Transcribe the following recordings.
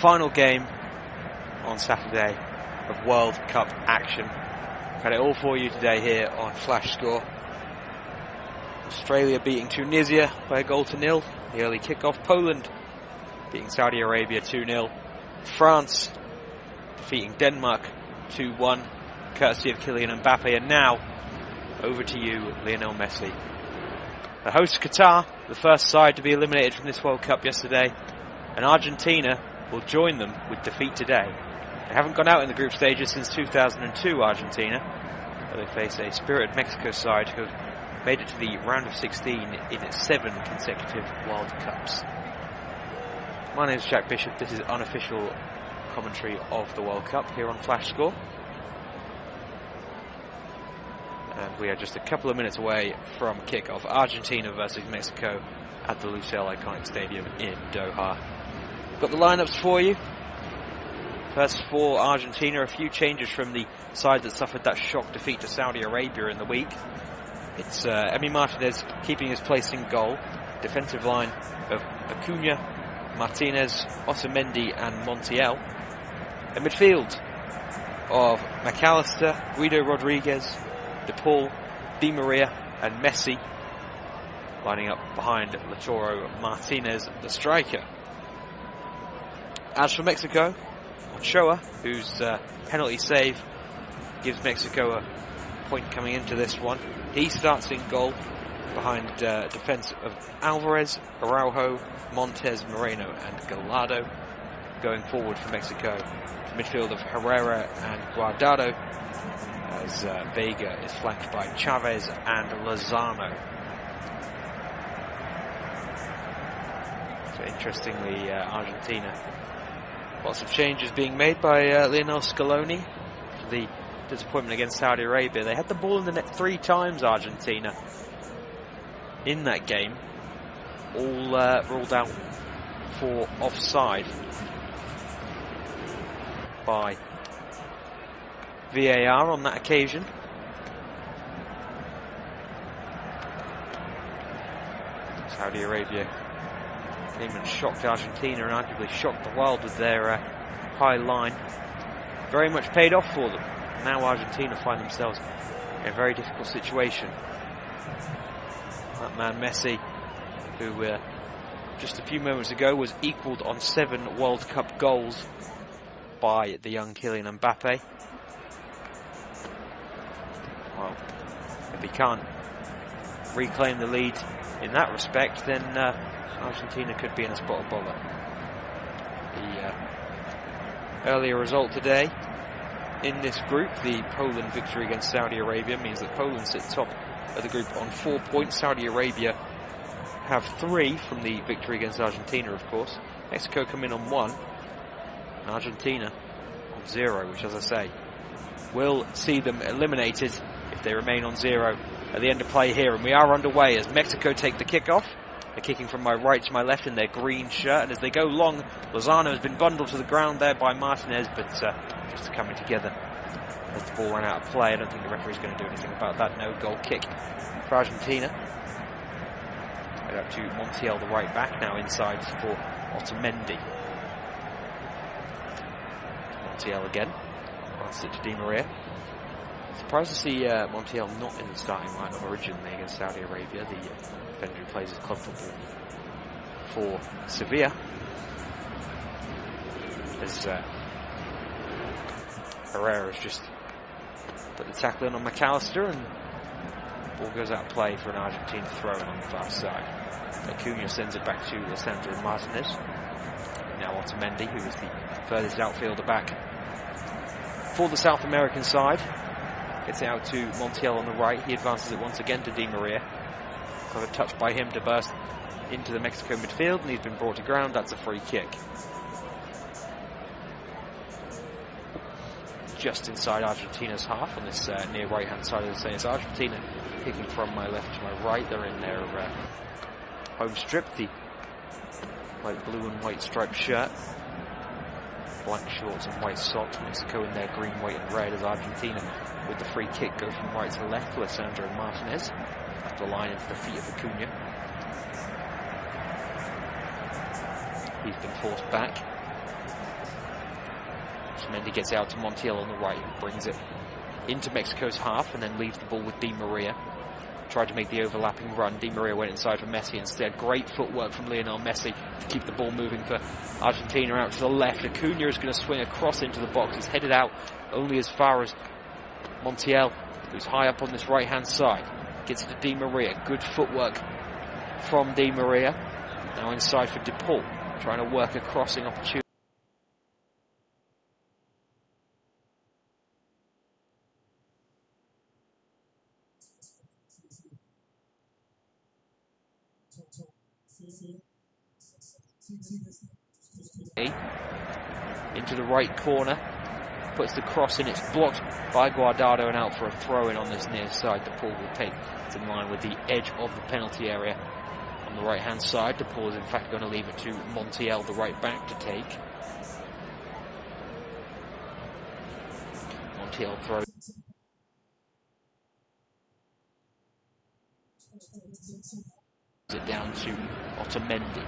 final game on Saturday of World Cup action. We've had it all for you today here on Flash Score. Australia beating Tunisia by 1-0. The early kickoff. Poland beating Saudi Arabia 2-0. France defeating Denmark 2-1, courtesy of Kylian Mbappe. And now, over to you, Lionel Messi. The hosts Qatar, the first side to be eliminated from this World Cup yesterday, and Argentina will join them with defeat today. They haven't gone out in the group stages since 2002, Argentina, where they face a spirited Mexico side who have made it to the round of 16 in 7 consecutive World Cups. My name is Jack Bishop. This is unofficial commentary of the World Cup here on Flash Score. And we are just a couple of minutes away from kickoff. Argentina versus Mexico at the Lusail Iconic Stadium in Doha. Got the lineups for you. First for Argentina, a few changes from the side that suffered that shock defeat to Saudi Arabia in the week. It's Emi Martinez keeping his place in goal. Defensive line of Acuna, Martinez, Otamendi and Montiel. A midfield of McAllister, Guido Rodriguez, De Paul, Di Maria and Messi, lining up behind Lautaro Martinez, the striker. As for Mexico, Ochoa, whose penalty save gives Mexico a point coming into this one, he starts in goal behind defence of Alvarez, Araujo, Montes, Moreno and Gallardo. Going forward for Mexico, midfield of Herrera and Guardado, as Vega is flanked by Chavez and Lozano. So interestingly, Argentina, lots of changes being made by Lionel Scaloni for the disappointment against Saudi Arabia. They had the ball in the net 3 times, Argentina, in that game, all ruled out for offside by VAR on that occasion. Saudi Arabia came and shocked Argentina and arguably shocked the world with their high line. Very much paid off for them. Now Argentina find themselves in a very difficult situation. That man Messi, who just a few moments ago was equalled on 7 World Cup goals by the young Kylian Mbappe. Well, if he can't reclaim the lead in that respect, then Argentina could be in a spot of bother. The earlier result today in this group, the Poland victory against Saudi Arabia, means that Poland sit top of the group on 4 points. Saudi Arabia have 3 from the victory against Argentina, of course. Mexico come in on 1, and Argentina on 0, which, as I say, will see them eliminated if they remain on 0 at the end of play here. And we are underway as Mexico take the kickoff. They're kicking from my right to my left in their green shirt, and as they go long, Lozano has been bundled to the ground there by Martinez, but just coming together as the ball ran out of play. I don't think the referee's going to do anything about that. No goal kick for Argentina. Right up to Montiel, the right back, now inside for Otamendi. Montiel again, passes it to Di Maria. Surprised to see Montiel not in the starting lineup originally against Saudi Arabia. The defender who plays his club football for Sevilla. As Herrera has just put the tackle in on McAllister, and the ball goes out of play for an Argentina throw-in on the far side. Acuna sends it back to Lisandro Martinez. Now Otamendi, who is the furthest outfielder back for the South American side. Gets it out to Montiel on the right. He advances it once again to Di Maria. Got a touch by him to burst into the Mexico midfield, and he's been brought to ground. That's a free kick. Just inside Argentina's half on this near right-hand side of the stadium. It's Argentina kicking from my left to my right. They're in their home strip, the light blue and white striped shirt, black shorts and white socks. Mexico in their green, white and red, as Argentina with the free kick go from right to left to Lisandro Martinez. Up the line into the feet of Acuna. He's been forced back. Otamendi gets out to Montiel on the right, who brings it into Mexico's half and then leaves the ball with Di Maria. Tried to make the overlapping run. Di Maria went inside for Messi instead. Great footwork from Lionel Messi to keep the ball moving for Argentina out to the left. Acuna is going to swing across into the box. He's headed out only as far as Montiel, who's high up on this right-hand side. Gets it to Di Maria. Good footwork from Di Maria. Now inside for De Paul, trying to work a crossing opportunity. Into the right corner, puts the cross in, it's blocked by Guardado and out for a throw-in on this near side. De Paul will take it in line with the edge of the penalty area on the right-hand side. De Paul is in fact going to leave it to Montiel, the right back, to take. Montiel throws it down to Otamendi.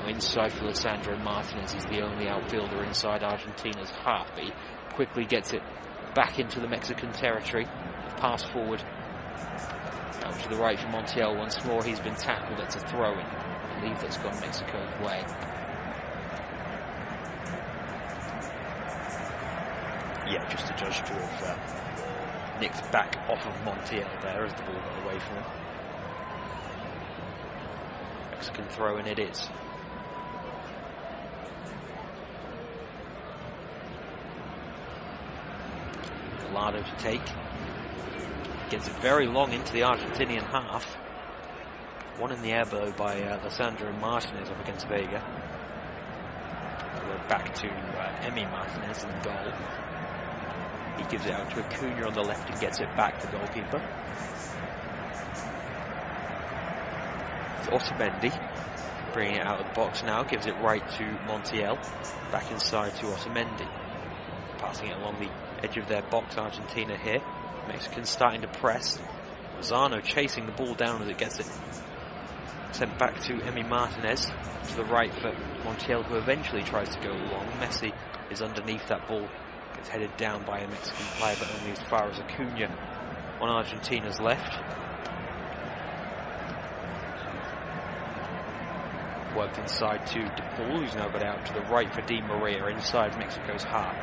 Inside for Lisandro Martinez. He's the only outfielder inside Argentina's half, but he quickly gets it back into the Mexican territory. Pass forward out to the right for Montiel once more. He's been tackled. It's a throw-in. I believe that's gone Mexico's way. Yeah, just a judge to have nicked back off of Montiel there as the ball got away from him. Mexican throw-in it is. Gallardo to take. Gets it very long into the Argentinian half. One in the air blow by Lisandro Martinez up against Vega. We're back to Emi Martinez in goal. He gives it out to Acuna on the left and gets it back, the goalkeeper. It's Otamendi bringing it out of the box now, gives it right to Montiel. Back inside to Otamendi. Passing it along the edge of their box, Argentina here. Mexicans starting to press. Lozano chasing the ball down as it gets it sent back to Emi Martinez. To the right for Montiel, who eventually tries to go long. Messi is underneath that ball. It's headed down by a Mexican player, but only as far as Acuna on Argentina's left. Worked inside to De Paul, who's now got out to the right for Di Maria inside Mexico's half.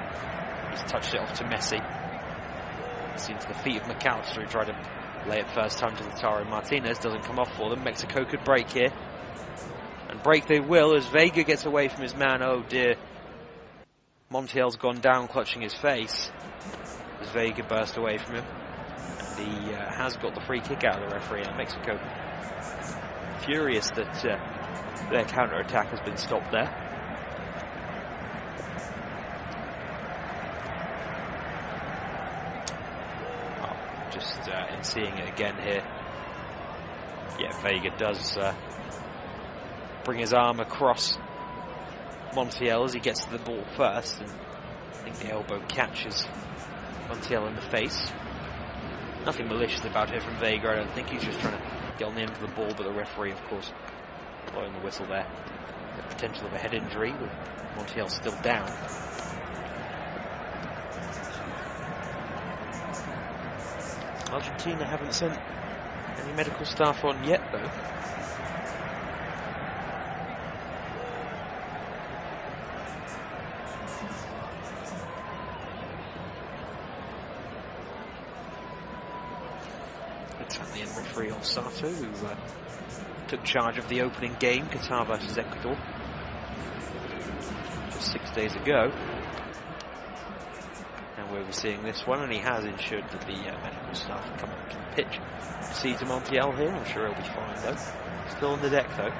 He's touched it off to Messi. It's into the feet of McAllister, who tried to lay it first time to Lautaro Martinez. Doesn't come off for them. Mexico could break here. And break they will as Vega gets away from his man. Oh dear. Montiel's gone down clutching his face as Vega burst away from him. And he has got the free kick out of the referee. And Mexico furious that their counter-attack has been stopped there. Just in seeing it again here, yeah, Vega does bring his arm across Montiel as he gets to the ball first, and I think the elbow catches Montiel in the face. Nothing malicious about it from Vega, I don't think. He's just trying to get on the end of the ball, but the referee, of course, blowing the whistle there. The potential of a head injury with Montiel still down. Argentina haven't sent any medical staff on yet, though. Italian referee Sato, who took charge of the opening game, Qatar versus Ecuador, just 6 days ago. We'll be seeing this one, and he has ensured that the medical staff can come up to the pitch. See to Montiel here, I'm sure he'll be fine though. Still on the deck though.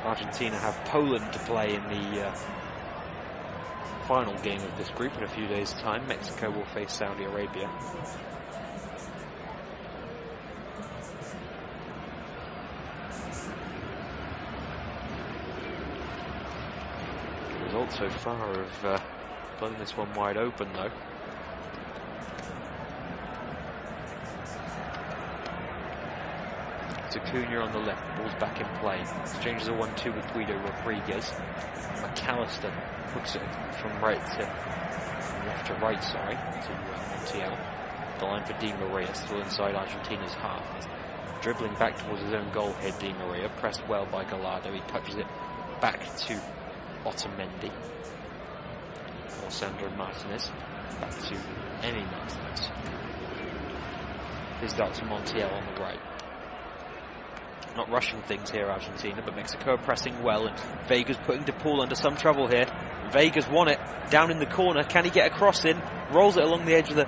Argentina have Poland to play in the final game of this group in a few days' time. Mexico will face Saudi Arabia. So far of blown this one wide open though. Acuna on the left, the ball's back in play. Exchanges a 1-2 with Guido Rodriguez. McAllister puts it from left to right, to Montiel. The line for Di Maria, still inside Argentina's half. He's dribbling back towards his own goal here, Di Maria, pressed well by Gallardo. He touches it back to Otamendi. Or Sandro Martinez, back to Emi Martinez. Fizzed out to Montiel on the right. Not rushing things here, Argentina, but Mexico are pressing well, and Vega's putting De Paul under some trouble here. Vega's won it, down in the corner. Can he get a cross in? Rolls it along the edge of the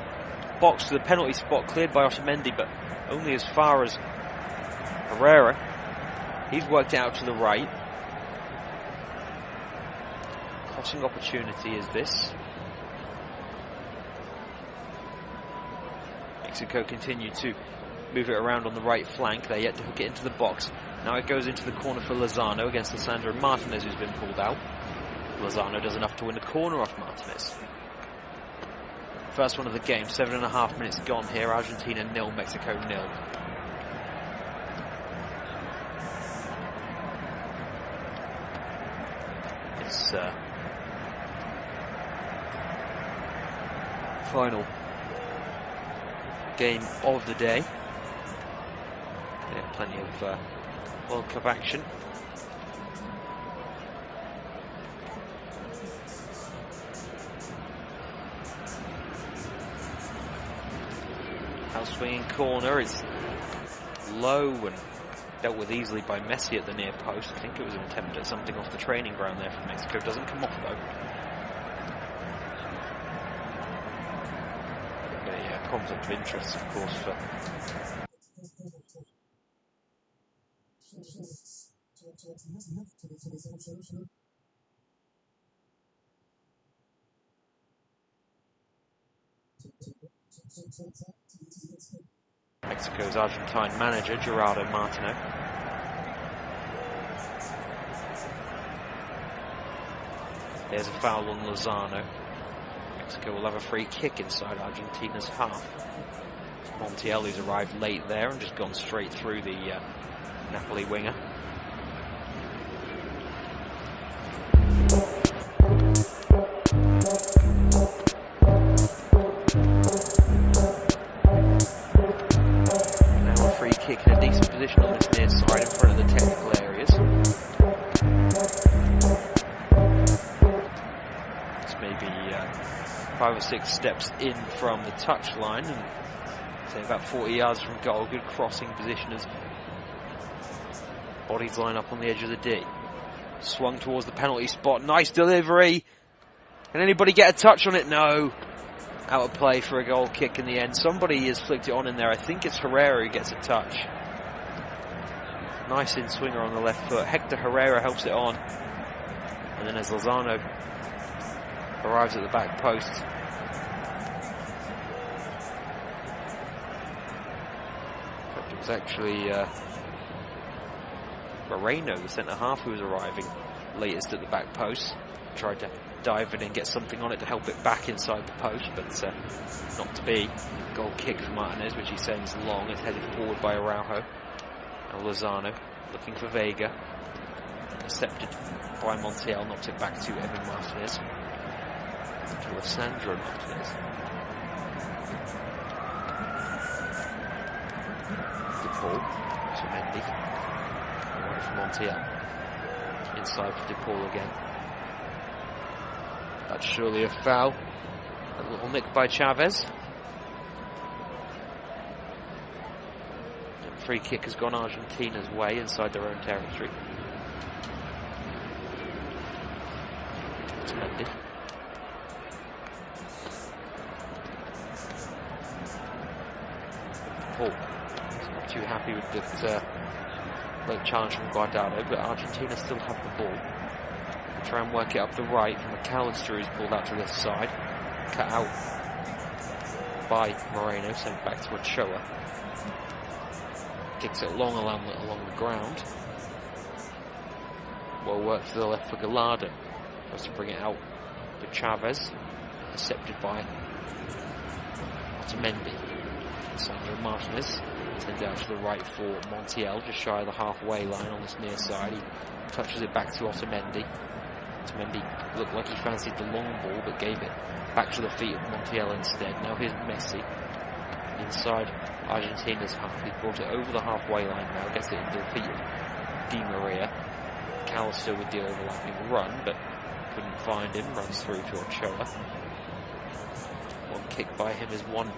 box to the penalty spot, cleared by Otamendi, but only as far as Herrera. He's worked it out to the right. Crossing opportunity is this. Mexico continue to move it around on the right flank. They're yet to hook it into the box. Now it goes into the corner for Lozano against Sandro Martinez, who's been pulled out. Lozano does enough to win the corner off Martinez. First one of the game, 7.5 minutes gone here. Argentina 0, Mexico 0. It's final game of the day. Yeah, plenty of World Cup action. Out swinging corner, it's low and dealt with easily by Messi at the near post. I think it was an attempt at something off the training ground there from Mexico. Doesn't come off though. Conflict of interest, of course, for Mexico's Argentine manager, Gerardo Martino. There's a foul on Lozano. Mexico will have a free kick inside Argentina's half. Montiel, who's arrived late there and just gone straight through the Napoli winger. Now a free kick in a decent position on this near side in front of the technical areas. It's maybe 5 or 6 steps in from the touchline, and say about 40 yards from goal. Good crossing position as bodies line up on the edge of the D. Swung towards the penalty spot. Nice delivery. Can anybody get a touch on it? No. Out of play for a goal kick in the end. Somebody has flicked it on in there. I think it's Herrera who gets a touch. Nice in swinger on the left foot. Hector Herrera helps it on. And then as Lozano arrives at the back post, it was actually Moreno, the centre-half, who was arriving latest at the back post. Tried to dive in and get something on it to help it back inside the post, but not to be. Goal kick for Martinez, which he sends long. It's headed forward by Araujo. Now Lozano looking for Vega. Intercepted by Montiel, knocked it back to Emi Martinez. To Sandro Martinez. De Paul. To Mendy. Away from Montiel. Inside for De Paul again. That's surely a foul. A little nick by Chavez. And free kick has gone Argentina's way inside their own territory. It's Mendy. Paul. He's not too happy with that late challenge from Guardado, but Argentina still have the ball. They try and work it up the right from McAllister, who's pulled out to this side. Cut out by Moreno, sent back to Ochoa. Kicks it long along the ground. Well worked to the left for Gallardo. Tries to bring it out to Chavez. Intercepted by Otamendi. Sandro Martinez Send it out to the right for Montiel, just shy of the halfway line on this near side. He touches it back to Otamendi. Otamendi looked like he fancied the long ball, but gave it back to the feet of Montiel instead. Now here's Messi inside Argentina's half. He brought it over the halfway line now, gets it into the feet of Di Maria. McAllister with the overlapping run, but couldn't find him. Runs through to Ochoa. One kick by him is one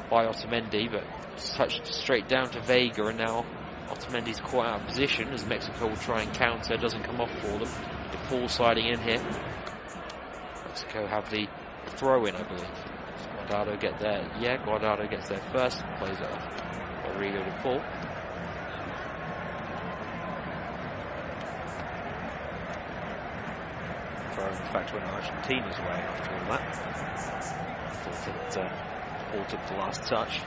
by Otamendi, but touched straight down to Vega, and now Otamendi's caught out of position as Mexico will try and counter. Doesn't come off for them. DePaul sliding in here. Mexico have the throw-in, I believe. Does Guardado get there? Yeah, Guardado gets there first and plays it off Rodrigo DePaul. Throw, in fact, went Argentina's way after all that. Thought that DePaul took the last touch.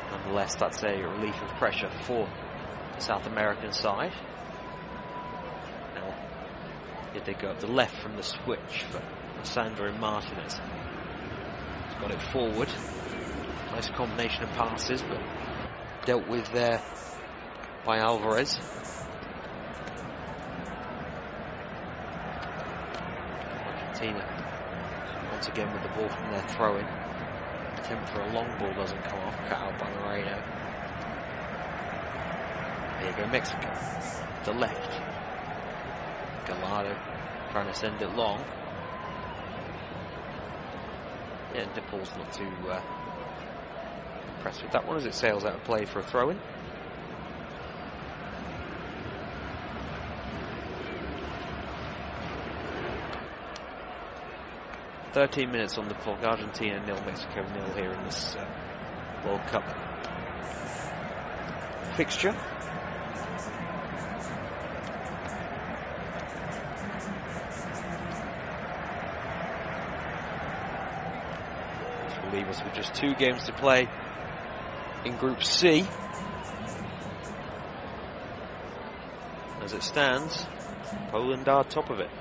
Nonetheless, that's a relief of pressure for the South American side. Now, here they go up the left from the switch for Sandro Martinez. He's got it forward. Nice combination of passes, but dealt with there by Alvarez. Argentina once again with the ball from their throw-in. Attempt for a long ball doesn't come off, cut out by Moreno. There you go, Mexico. The left. Gallardo trying to send it long. Yeah, DePaul's not too impressed with that one as it sails out of play for a throw-in. "13 minutes on the clock. Argentina 0, Mexico 0 here in this World Cup fixture. Which will leave us with just 2 games to play in Group C. As it stands, Poland are top of it.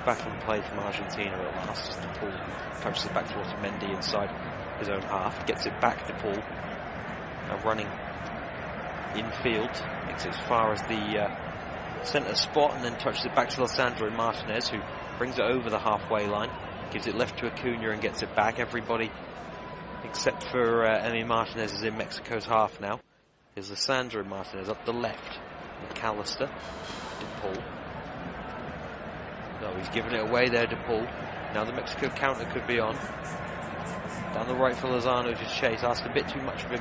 Back in play from Argentina at last as DePaul touches it back to Otamendi inside his own half, gets it back to DePaul, running infield, makes it as far as the centre spot and then touches it back to Lisandro Martinez, who brings it over the halfway line, gives it left to Acuna and gets it back. Everybody except for Emi Martinez is in Mexico's half now. Here's Lisandro Martinez up the left, McAllister, DePaul. No, he's given it away there, DePaul. Now the Mexico counter could be on. Down the right for Lozano to chase. Asked a bit too much of him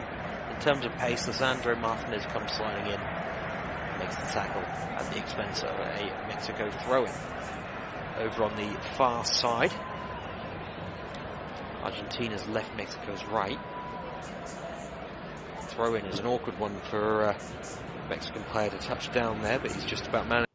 in terms of pace. Lisandro Martinez comes sliding in. Makes the tackle at the expense of a Mexico throw-in. Over on the far side. Argentina's left, Mexico's right. Throw-in is an awkward one for a Mexican player to touch down there, but he's just about managed.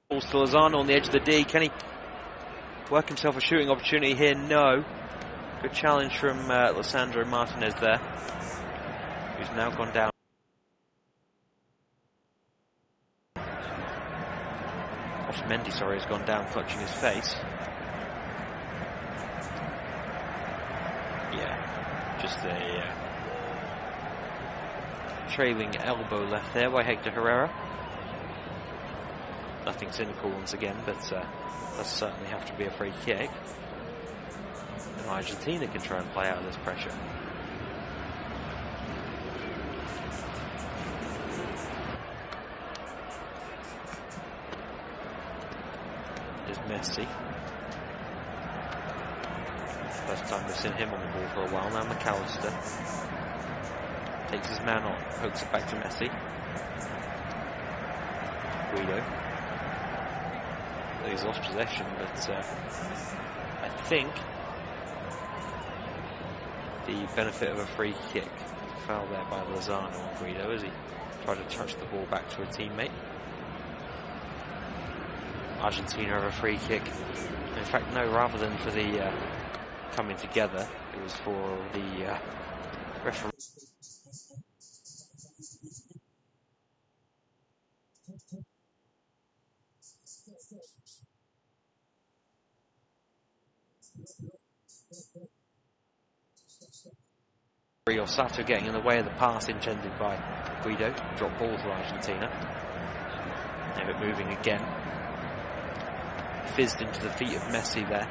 Balls to Lozano on the edge of the D. Can he work himself a shooting opportunity here? No. Good challenge from Lisandro Martinez there, who's now gone down. Otamendi, sorry, has gone down clutching his face. Yeah, just a trailing elbow left there by Hector Herrera. Nothing cynical once again, but does certainly have to be a free kick. And Argentina can try and play out of this pressure. There's Messi. First time we've seen him on the ball for a while now. McAllister takes his man on, pokes it back to Messi. Guido. He's lost possession, but I think the benefit of a free kick foul there by Lozano on Guido as he tried to touch the ball back to a teammate. Argentina have a free kick. In fact, no, rather than for the coming together, it was for the referee. Sato getting in the way of the pass intended by Guido. Drop ball to Argentina. Now it moving again. Fizzed into the feet of Messi there.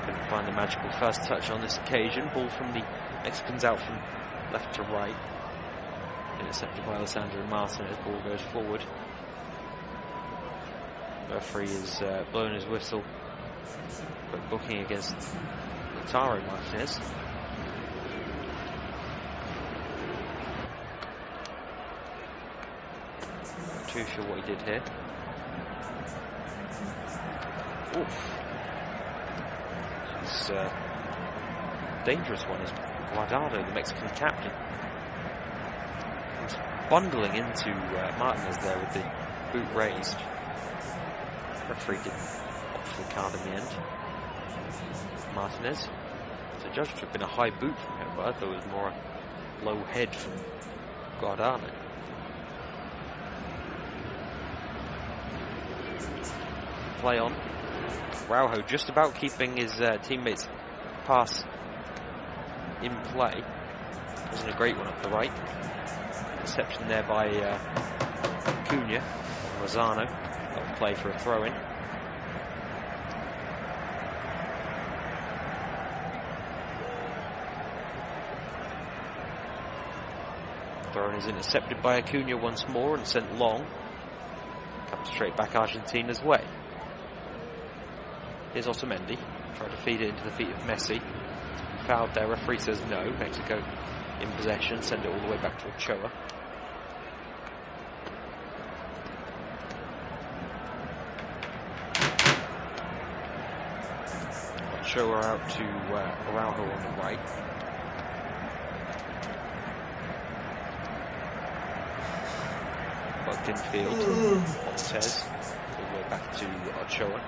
Couldn't find the magical first touch on this occasion. Ball from the Mexicans out from left to right. Intercepted by Alessandro Martinez. Ball goes forward. The referee is blowing his whistle, but booking against Lautaro Martinez. Not too sure what he did here. Oof. It's a dangerous one is Guardado, the Mexican captain. He was bundling into Martinez there with the boot raised. The referee didn't opt for the card in the end. Martinez. So judged to have been a high boot from him, but I thought it was more a low head from Guardado. Play on. Araujo just about keeping his teammates' pass in play. Wasn't a great one up the right. Interception there by Cunha. Lozano. Got play for a throw-in. Throw-in is intercepted by Acuna once more and sent long. Comes straight back Argentina's way. Here's Otamendi, trying to feed it into the feet of Messi. Fouled there, referee says no. Mexico in possession, send it all the way back to Ochoa. Ochoa out to Araujo on the right. Bucked infield, Montez, all the way back to Ochoa.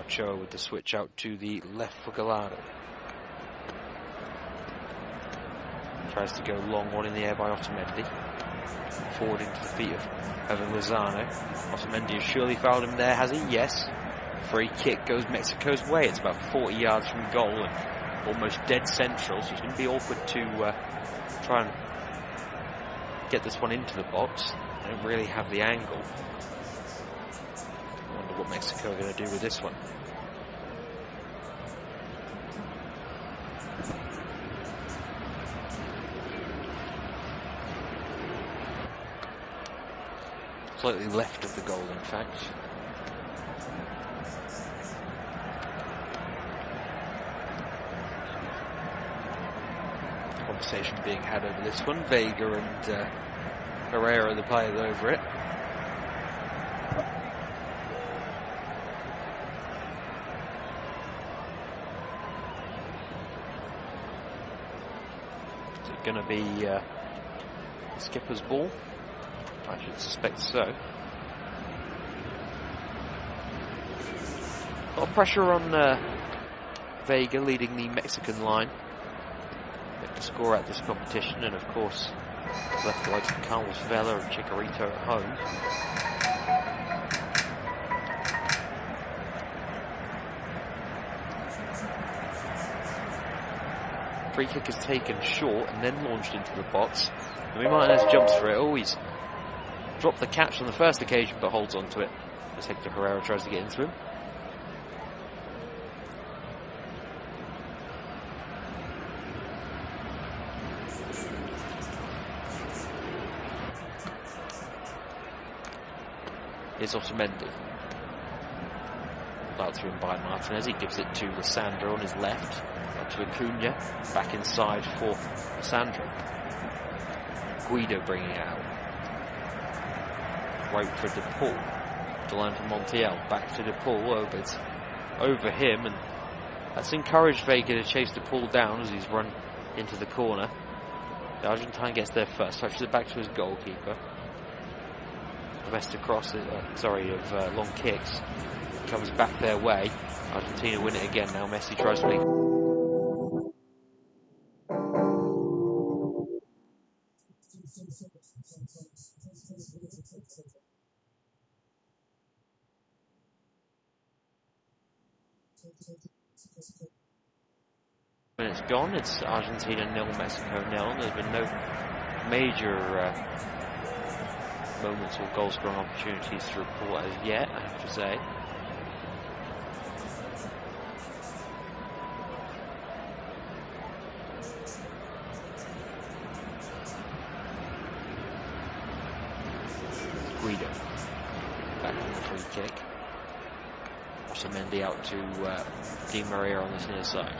Ochoa with the switch out to the left for Gallardo. Tries to go long, one in the air by Otamendi. Forward into the feet of Lozano. Otamendi has surely fouled him there, has he? Yes. Free kick goes Mexico's way. It's about 40 yards from goal and almost dead central, so it's going to be awkward to try and get this one into the box. They don't really have the angle. I wonder what Mexico are going to do with this one. Slightly left of the goal, in fact. Conversation being had over this one. Vega and Herrera, the players over it. Is it going to be the skipper's ball? I should suspect so. A lot of pressure on Vega leading the Mexican line. To score at this competition, and of course left the likes of Carlos Vela and Chicharito at home. Free kick is taken short and then launched into the box. And Martinez jumps for it. Oh, he's dropped the catch on the first occasion but holds on to it as Hector Herrera tries to get into him. Here's Otamendi. Out to him by Martinez. He gives it to Lissandro on his left. Up to Acuna. Back inside for Lissandro. Guido bringing it out. Right for De Paul. the line for Montiel. Back to DePaul. It's over him, and that's encouraged Vega to chase DePaul down as he's run into the corner. The Argentine gets there first, touches it back to his goalkeeper. Domestic cross, of long kicks. Comes back their way. Argentina win it again now. Messi tries to make. When it's gone, it's Argentina 0, Mexico 0. There's been no major moments or goal scoring opportunities to report as yet, I have to say. Guido back on the free kick. Otamendi out to Di Maria on this near side.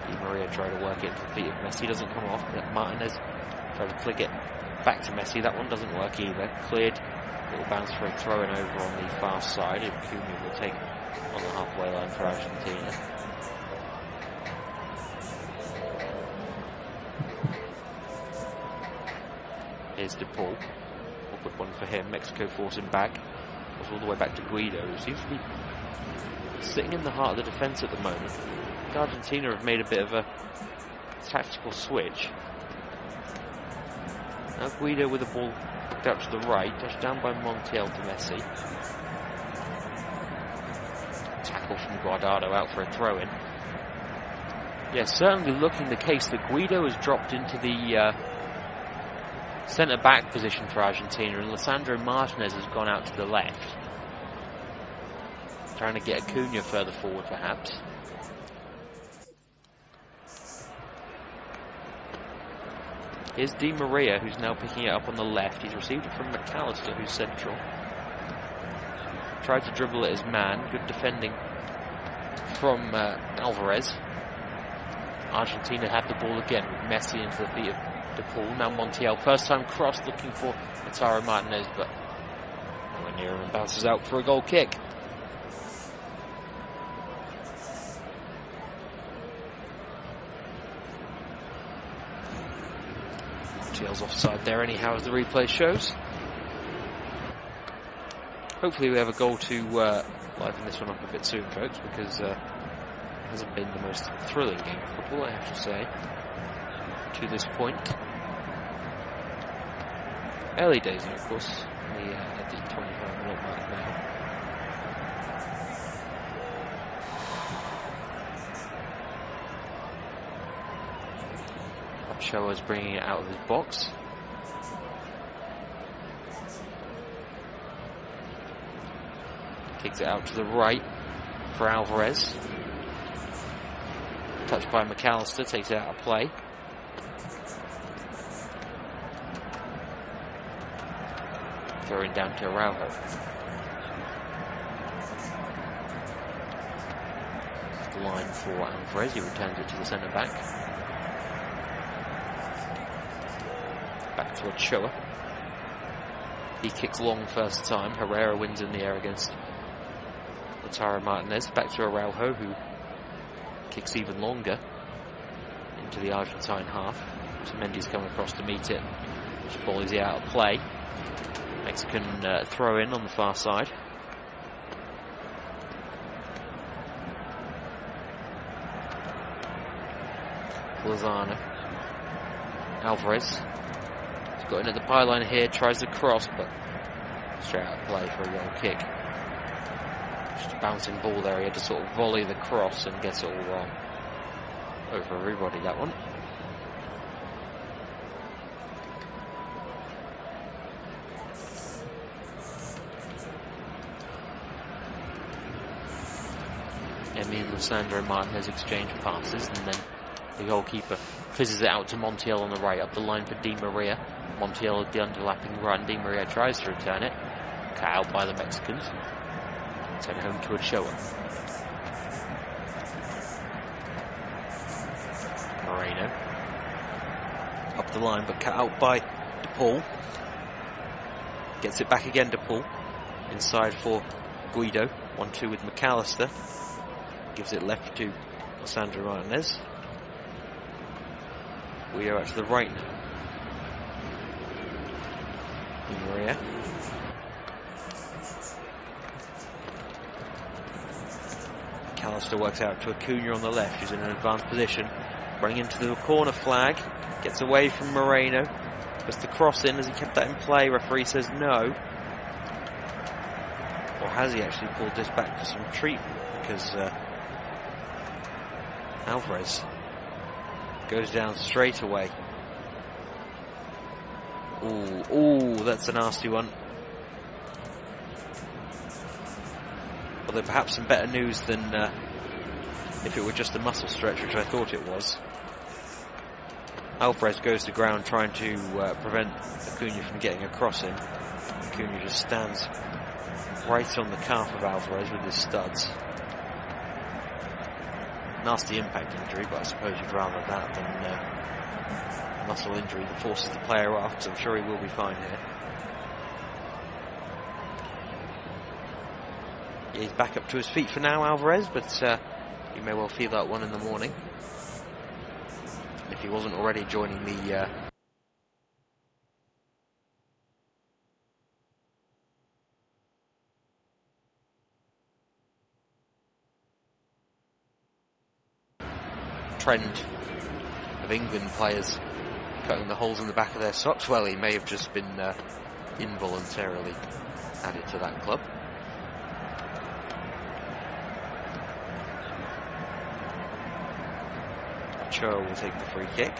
Di Maria tried to work it into the feet of Messi, doesn't come off. Martinez tried to flick it back to Messi, that one doesn't work either. Cleared, little bounce for a throw in over on the far side. Cunha will take on the halfway line for Argentina. Here's DePaul. Awkward one for him. Mexico forcing back. Goes all the way back to Guido, who seems to be sitting in the heart of the defence at the moment. I think Argentina have made a bit of a tactical switch. Now Guido with the ball hooked out to the right, touched down by Montiel to Messi. Tackle from Guardado out for a throw-in. Yeah, certainly looking the case that Guido has dropped into the centre-back position for Argentina, and Lisandro Martinez has gone out to the left. Trying to get Acuna further forward, perhaps. Here's Di Maria, who's now picking it up on the left. He's received it from McAllister, who's central. Tried to dribble at his man. Good defending from Alvarez. Argentina have the ball again with Messi into the feet of DePaul. Now Montiel, first time cross, looking for Lautaro Martinez, but nowhere near him, and bounces out for a goal kick. Montiel's offside there anyhow, as the replay shows. Hopefully we have a goal to liven this one up a bit soon, folks, because it hasn't been the most thrilling game of football, I have to say, to this point. Early days, of course, at the 25-minute mark now. Ochoa's bringing it out of his box. Kicks it out to the right for Alvarez. Touched by McAllister, takes it out of play. Throwing down to Araujo. The line for Alvarez, he returns it to the centre back. Back to Ochoa. He kicks long first time. Herrera wins in the air against Lautaro Martinez. Back to Araujo, who kicks even longer into the Argentine half. Mendy's coming across to meet it. Just volleys it out of play. Mexican throw in on the far side. Lozano. Alvarez. He's got into the byline here, tries to cross, but straight out of play for a goal kick. Just a bouncing ball there, he had to sort of volley the cross and gets it all wrong. Over everybody, that one. Emi and Lisandro Martinez exchange passes, and then the goalkeeper fizzes it out to Montiel on the right, up the line for Di Maria. Montiel with the underlapping run. Di Maria tries to return it. Cut out by the Mexicans. Sent home to Ochoa. Moreno. Up the line, but cut out by DePaul. Gets it back again to Paul. Inside for Guido. 1-2 with McAllister. Gives it left to Sandro Martinez. Guido out to the right now. Di Maria. McAllister works out to Acuna on the left, who's in an advanced position. Running into the corner flag. Gets away from Moreno. Puts the cross in. As he kept that in play, referee says no. Or has he actually pulled this back for some treatment? Because Alvarez goes down straight away. Ooh, that's a nasty one. Although perhaps some better news than if it were just a muscle stretch, which I thought it was. Alvarez goes to ground trying to prevent Acuna from getting a cross in. Acuna just stands right on the calf of Alvarez with his studs. Nasty impact injury, but I suppose you'd rather that than muscle injury that forces the player off, because I'm sure he will be fine here. Yeah, he's back up to his feet for now, Alvarez, but he may well feel that one in the morning. If he wasn't already joining the trend of England players cutting the holes in the back of their socks, well, he may have just been involuntarily added to that club. Ochoa will take the free kick.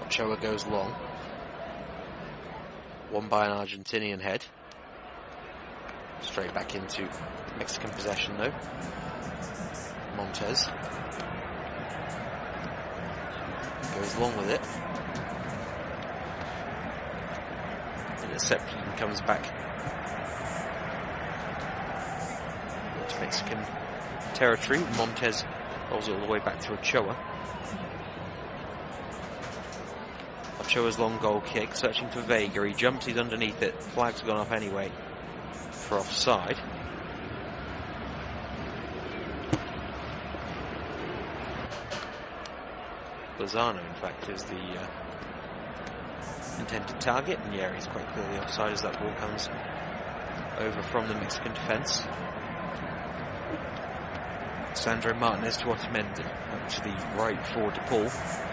Ochoa goes long. Won by an Argentinian head. Straight back into Mexican possession though. Montes goes long with it. Intercepted and comes back into Mexican territory. Montes rolls it all the way back to Ochoa. Ochoa's long goal kick, searching for Vega. He jumps, he's underneath it. Flag's gone up anyway for offside. Lozano, in fact, is the intended target, and yeah, he's quite clearly offside as that ball comes over from the Mexican defence. Sandro Martinez to Otamendi, up to the right for DePaul.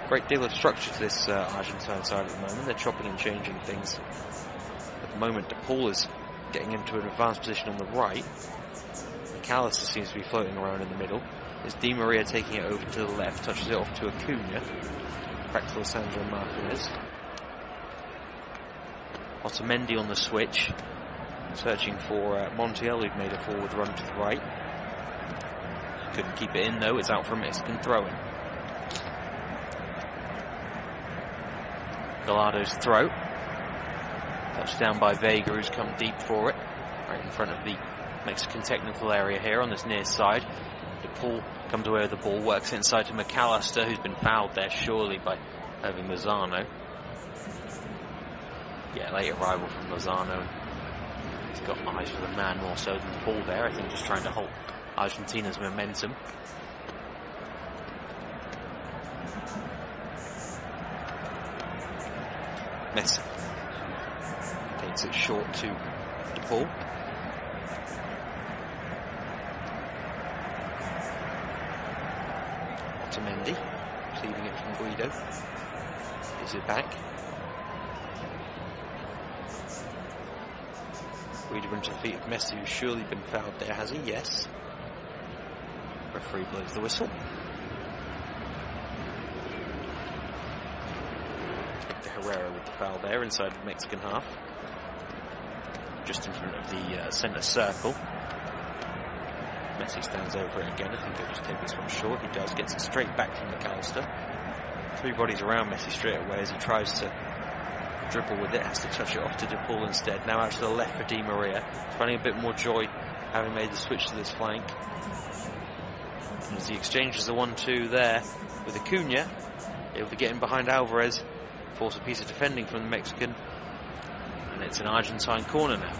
Great deal of structure to this Argentine side at the moment. They're chopping and changing things. At the moment, DePaul is getting into an advanced position on the right. McAllister seems to be floating around in the middle. There's Di Maria taking it over to the left, touches it off to Acuna. Back to Sandro Martinez. Otamendi on the switch, searching for Montiel, who'd made a forward run to the right. Couldn't keep it in though, it's out for a Mexican throw-in. Gallardo's throw. Touchdown by Vega, who's come deep for it. Right in front of the Mexican technical area here on this near side. DePaul comes away with the ball, works inside to McAllister, who's been fouled there surely by Irving Lozano. Yeah, late arrival from Lozano. He's got eyes for the man more so than the ball there. I think just trying to halt Argentina's momentum. Messi takes it short to DePaul. Otamendi receiving it from Guido. Gives it back. Guido into the feet of Messi, who's surely been fouled there, has he? Yes. Referee blows the whistle. Herrera with the foul there inside the Mexican half. just in front of the centre circle. Messi stands over it again. I think he'll just take this one short. He does, gets it straight back from McAllister. 3 bodies around Messi straight away as he tries to dribble with it, has to touch it off to De Paul instead. Now out to the left for Di Maria, finding a bit more joy having made the switch to this flank. As he exchanges the 1-2 there with Acuna, able to get in behind Alvarez, force a piece of defending from the Mexican, and it's an Argentine corner now.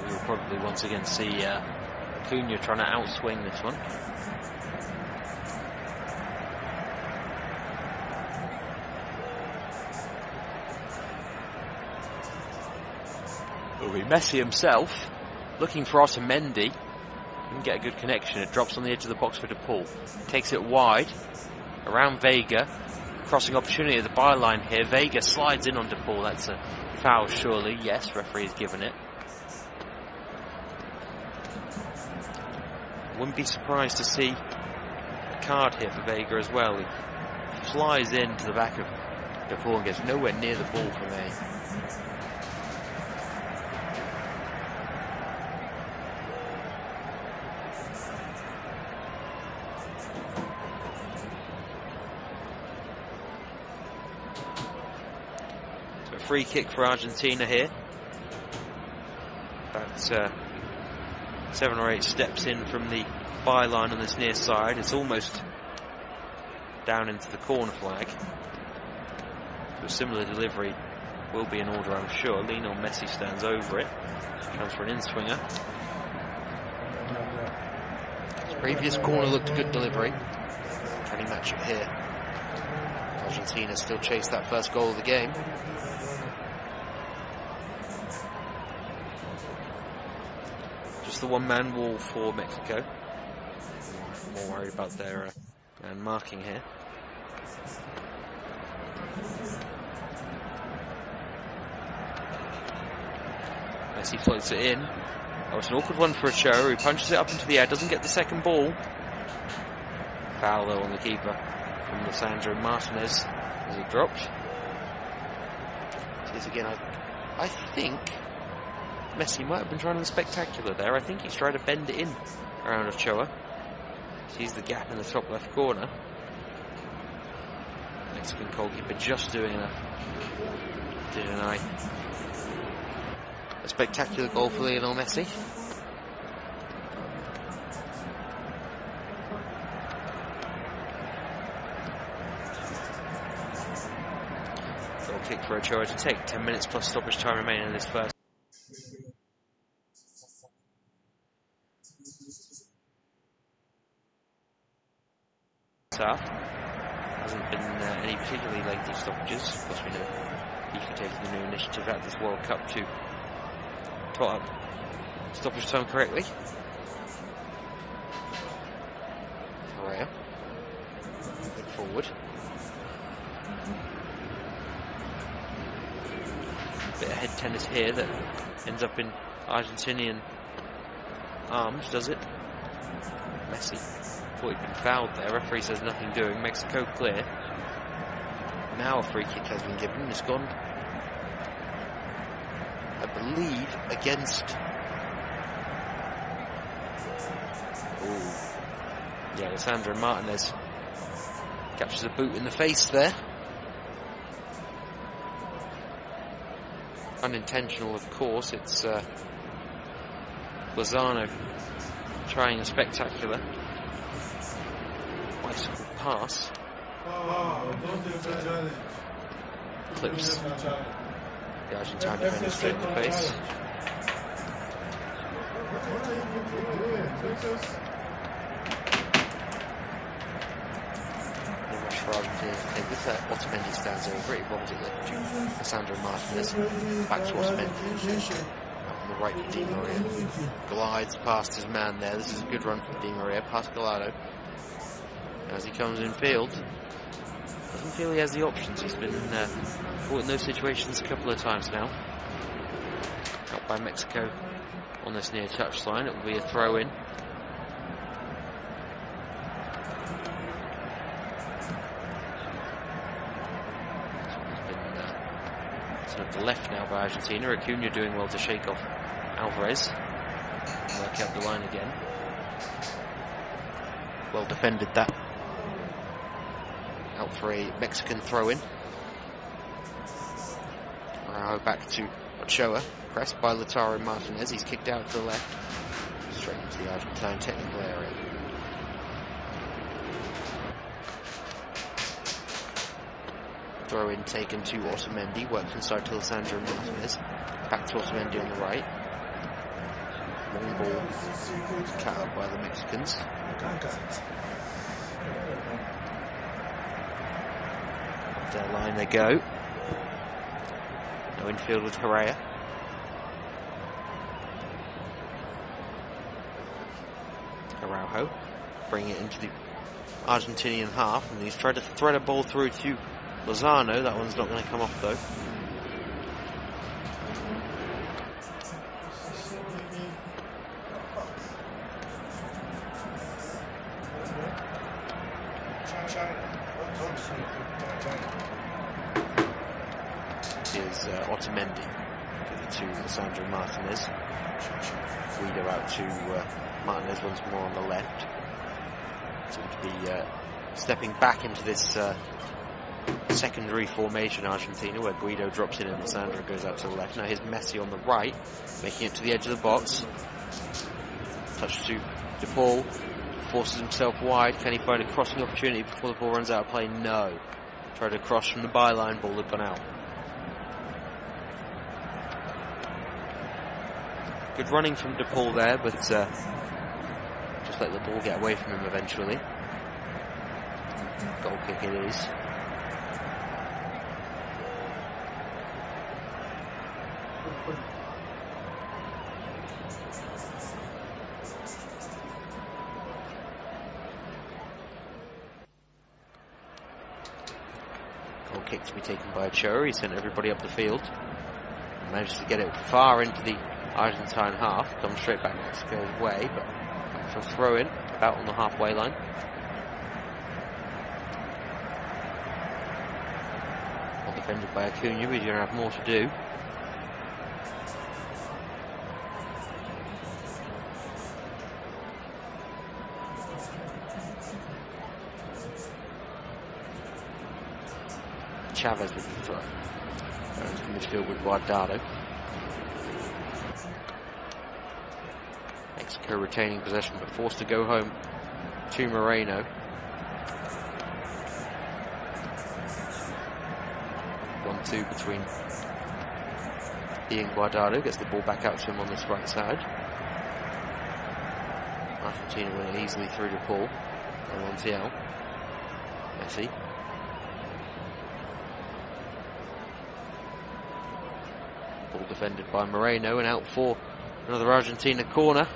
We'll probably once again see Acuna trying to outswing this one. It'll be Messi himself looking for Otamendi. Didn't get a good connection. It drops on the edge of the box for De Paul. Takes it wide around Vega. Crossing opportunity at the byline here. Vega slides in on De Paul. That's a foul, surely. Yes, referee has given it. Wouldn't be surprised to see a card here for Vega as well. He flies into the back of De Paul and gets nowhere near the ball from A. So a free kick for Argentina here. That's 7 or 8 steps in from the byline on this near side. It's almost down into the corner flag. A similar delivery will be in order, I'm sure. Lionel Messi stands over it. Comes for an in-swinger. His previous corner looked a good delivery. Can he match it here? Argentina still chase that first goal of the game. Just the one-man wall for Mexico. More worried about their man marking here. Messi floats it in. Oh, it's an awkward one for Ochoa, who punches it up into the air, doesn't get the second ball. Foul though on the keeper from Lisandro Martinez as it dropped. It is again, I think Messi might have been trying to spectacular there. I think he's trying to bend it in around Ochoa. Sees the gap in the top left corner. Mexican goalkeeper just doing enough to deny a spectacular goal for Lionel Messi. Goal kick for Ochoa to take. 10 minutes plus stoppage time remaining in this first half. Hasn't been any particularly lengthy stoppages. Of course, we know FIFA taking the new initiative at this World Cup to put up stoppage time correctly. Correa moving forward. Bit of head tennis here that ends up in Argentinian arms, does it? Messi thought he'd been fouled there. Referee says nothing doing. Mexico clear. Now a free kick has been given. It's gone, I believe, against. Ooh. Yeah, Lisandro Martinez captures a boot in the face there. Unintentional, of course. It's Lozano trying a spectacular bicycle pass. Clips the Argentine defender straight in the face. No rush for Argentina to take this. Otamendi stands over it. He robs it left to Lisandro Martinez. Back to Otamendi. On the right for Di Maria. Glides past his man there. This is a good run from Di Maria. Past Gallardo. As he comes in field, doesn't feel he has the options. He's been caught in those situations a couple of times now. Out by Mexico on this near touchline. It will be a throw in. At the left now by Argentina. Acuna doing well to shake off Alvarez. Work out the line again. Well defended that. Out for a Mexican throw-in. Araujo back to Ochoa. Pressed by Lautaro Martinez. He's kicked out to the left. Straight into the Argentine technical area. Throw in taken to Otamendi, works inside to Lisandro Martinez, back to Otamendi on the right. Long ball cut out by the Mexicans. Up their line they go. No infield with Correa. Araujo bringing it into the Argentinian half, and he's tried to thread a ball through to Lozano. That one's not going to come off though. Here's Otamendi. Give it to Lisandro Martinez. Guido out to Martinez once more on the left. Seem to be stepping back into this secondary formation, Argentina, where Guido drops in and Lisandro goes out to the left. Now here's Messi on the right, making it to the edge of the box. Touch to De Paul, forces himself wide. Can he find a crossing opportunity before the ball runs out of play? No. Tried to cross from the byline, ball had gone out. Good running from De Paul there, but just let the ball get away from him eventually. Goal kick it is. Goal kick to be taken by Ochoa. He sent everybody up the field. Manages to get it far into the Argentine half. Comes straight back Mexico's way, but for a throw in, about on the halfway line. Well defended by Acuna, but he's going to have more to do. Chavez with the throw. Going to midfield with Guardado. Mexico retaining possession but forced to go home to Moreno. One-two between he and Guardado. Gets the ball back out to him on this right side. Argentina winning easily through to Paul. And Montiel. Messi. Ball defended by Moreno and out for another Argentina corner.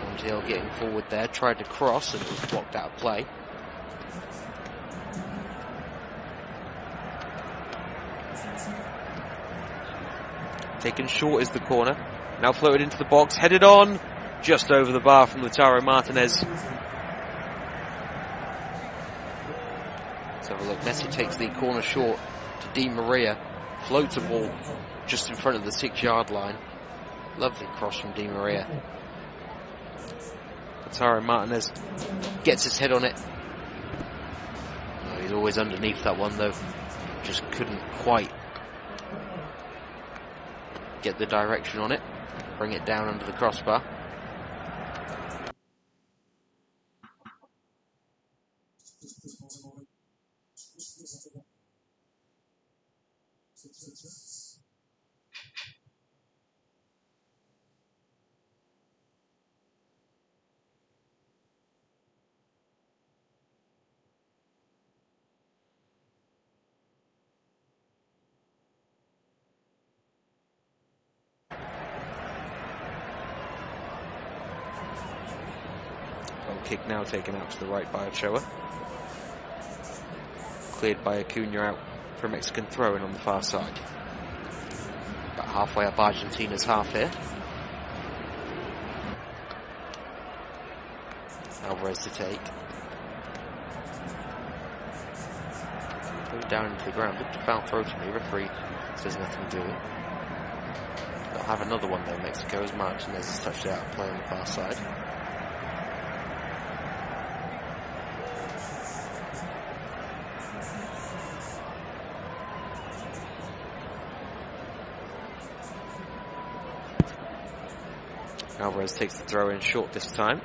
Montiel getting forward there, tried to cross and it was blocked out of play. Taken short is the corner. Now floated into the box, headed on, just over the bar from Lautaro Martinez. Let's have a look. Messi takes the corner short to Di Maria. Floats a ball just in front of the 6-yard line. Lovely cross from Di Maria. Lautaro Martinez gets his head on it. Oh, he's always underneath that one though. Just couldn't quite get the direction on it. Bring it down under the crossbar. Kick now taken out to the right by Ochoa. Cleared by Acuna out for a Mexican throw-in on the far side. About halfway up Argentina's half here. Alvarez to take. Throw down into the ground. Looked a foul throw to me. Referee says nothing doing. They'll have another one though, Mexico, as Martinez has touched out and play on the far side. Alvarez takes the throw in short this time.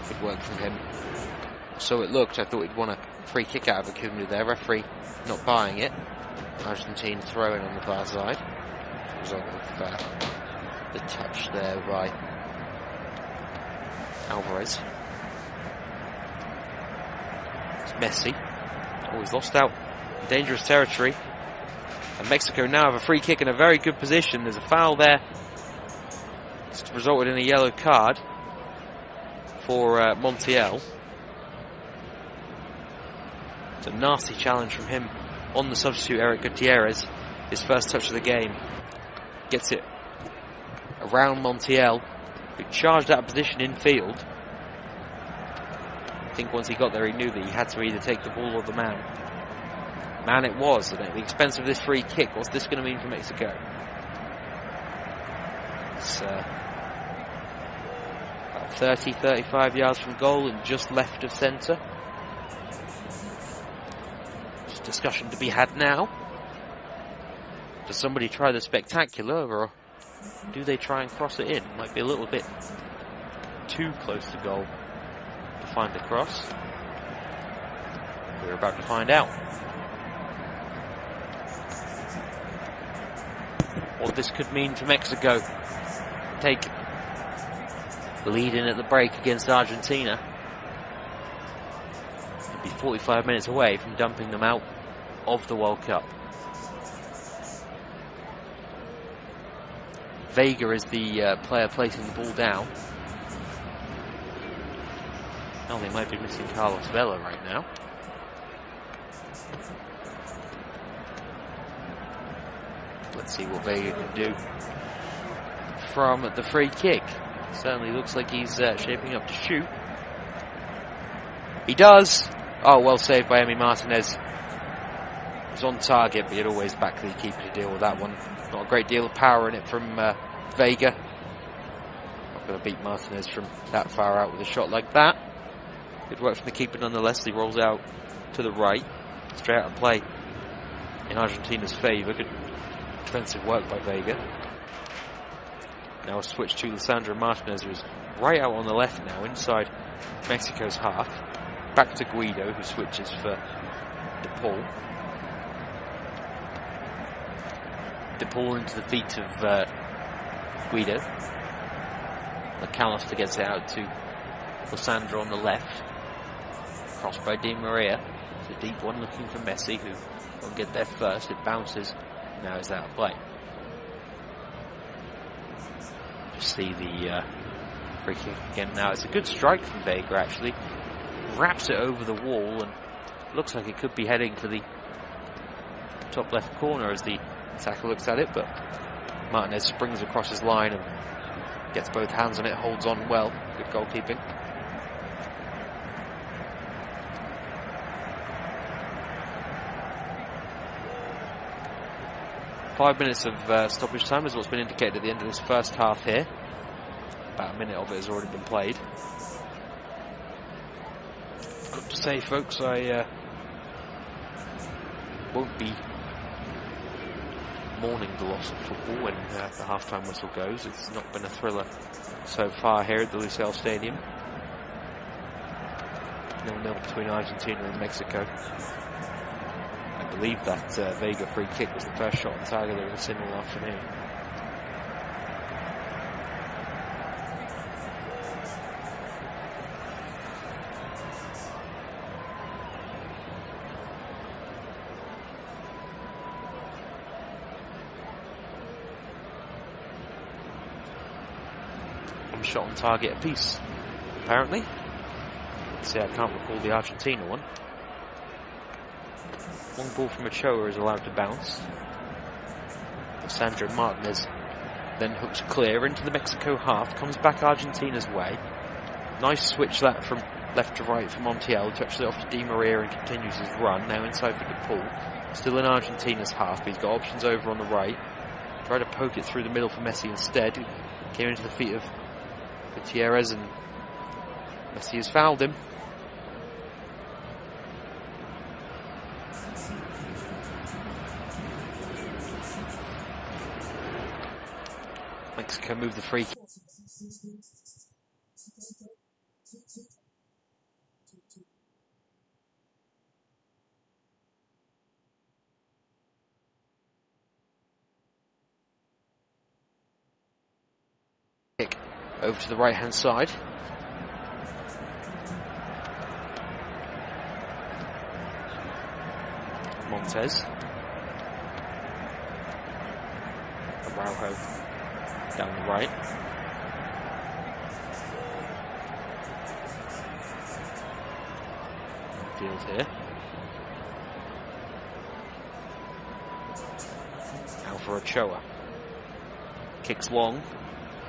Good work from him. So it looked. I thought he'd want a free kick out of Acuna there. Referee not buying it. Argentine throw in on the far side. Result of the touch there by Alvarez. It's Messi. Oh, he's lost out in dangerous territory. And Mexico now have a free kick in a very good position. There's a foul there. It's resulted in a yellow card for Montiel. It's a nasty challenge from him on the substitute, Eric Gutierrez. His first touch of the game. Gets it around Montiel, who charged out of position in field. I think once he got there, he knew that he had to either take the ball or the man. Man it was, and at the expense of this free kick. What's this going to mean for Mexico? It's about 30-35 yards from goal and just left of centre. Just discussion to be had now. Does somebody try the spectacular, or do they try and cross it in? Might be a little bit too close to goal to find the cross. We're about to find out. What this could mean for Mexico. Take the lead in at the break against Argentina. It'll be 45 minutes away from dumping them out of the World Cup. Vega is the player placing the ball down. Oh, they might be missing Carlos Vela right now. Let's see what Vega can do from the free kick. Certainly looks like he's shaping up to shoot. He does. Oh, well saved by Emi Martinez. He's on target, but he'd always back the keeper to deal with that one. Not a great deal of power in it from Vega. Not going to beat Martinez from that far out with a shot like that. Good work from the keeper nonetheless. He rolls out to the right. Straight out of play in Argentina's favour. Good defensive work by Vega. Now a switch to Lisandro Martinez, who is right out on the left now, inside Mexico's half. Back to Guido, who switches for DePaul. DePaul into the feet of Guido. McAllister gets it out to Lisandro on the left. Crossed by Di Maria. It's a deep one looking for Messi, who won't get there first. It bounces. Now it's out of play. Just see the free kick again now. It's a good strike from Vega, actually. Wraps it over the wall and looks like it could be heading for the top left corner as the attacker looks at it, but Martinez springs across his line and gets both hands on it, holds on well. Good goalkeeping. Five minutes of stoppage time is what's been indicated at the end of this first half here. About a minute of it has already been played. Got to say, folks, I won't be mourning the loss of football when the half-time whistle goes. It's not been a thriller so far here at the Lusail Stadium. 0-0 between Argentina and Mexico. I believe that Vega free kick was the first shot on target of the single afternoon. One shot on target apiece, apparently. See, I can't recall the Argentina one. One ball from Ochoa is allowed to bounce. Sandro Martinez then hooks clear into the Mexico half, comes back Argentina's way. Nice switch that from left to right for Montiel, touches it off to Di Maria and continues his run. Now inside for DePaul, still in Argentina's half, but he's got options over on the right. Tried to poke it through the middle for Messi instead. Came into the feet of Gutierrez and Messi has fouled him. Mexico move the free kick over to the right hand side. Montes. Araujo down the right. Field here. Now for Ochoa. Kicks long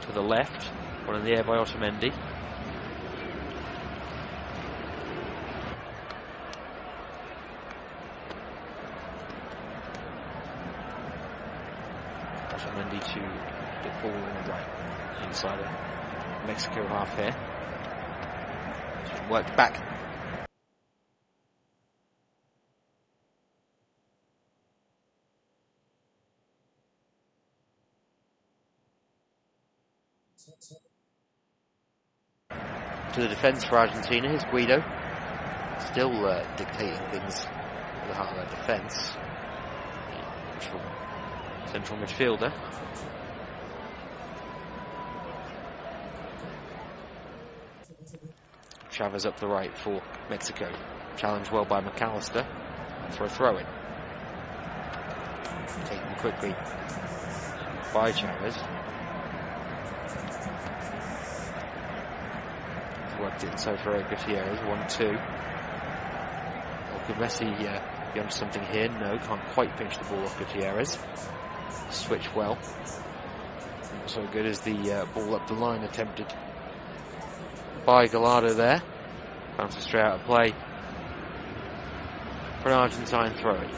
to the left. One in the air by Otamendi. Otamendi to the ball on the right, inside of Mexico half here. It's worked back. To the defence for Argentina, here's Guido. Still dictating things at the heart of that defence. Central midfielder. Chavez up the right for Mexico. Challenged well by McAllister for a throw-in. Taken quickly by Chavez. Worked it inside for Gutierrez. 1-2. Or could Messi be onto something here? No, can't quite pinch the ball off Gutierrez. Switch well. Not so good as the ball up the line attempted by Gallardo there. Bounces straight out of play for an Argentine throw-in.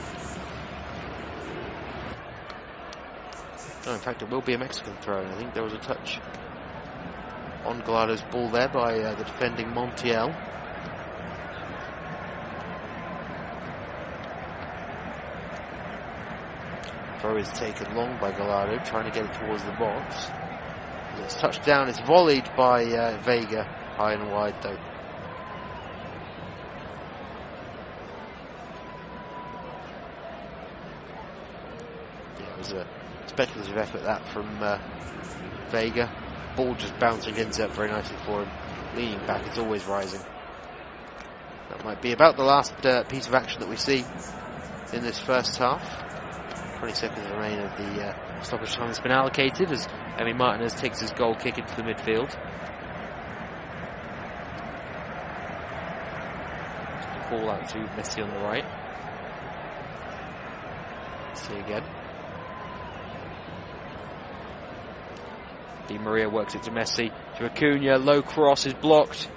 Oh, in fact, it will be a Mexican throw-in. I think there was a touch on Gallardo's ball there by the defending Montiel. Throw is taken long by Gallardo, trying to get it towards the box. It's touched down, it's volleyed by Vega, high and wide though. Yeah, it was a speculative effort that from Vega. Ball just bouncing, ends up very nicely for him. Leaning back, it's always rising. That might be about the last piece of action that we see in this first half. 20 seconds remain of the stoppage time that's been allocated as Emi Martinez takes his goal kick into the midfield. Ball out to Messi on the right. See again. Di Maria works it to Messi, to Acuna, low cross is blocked.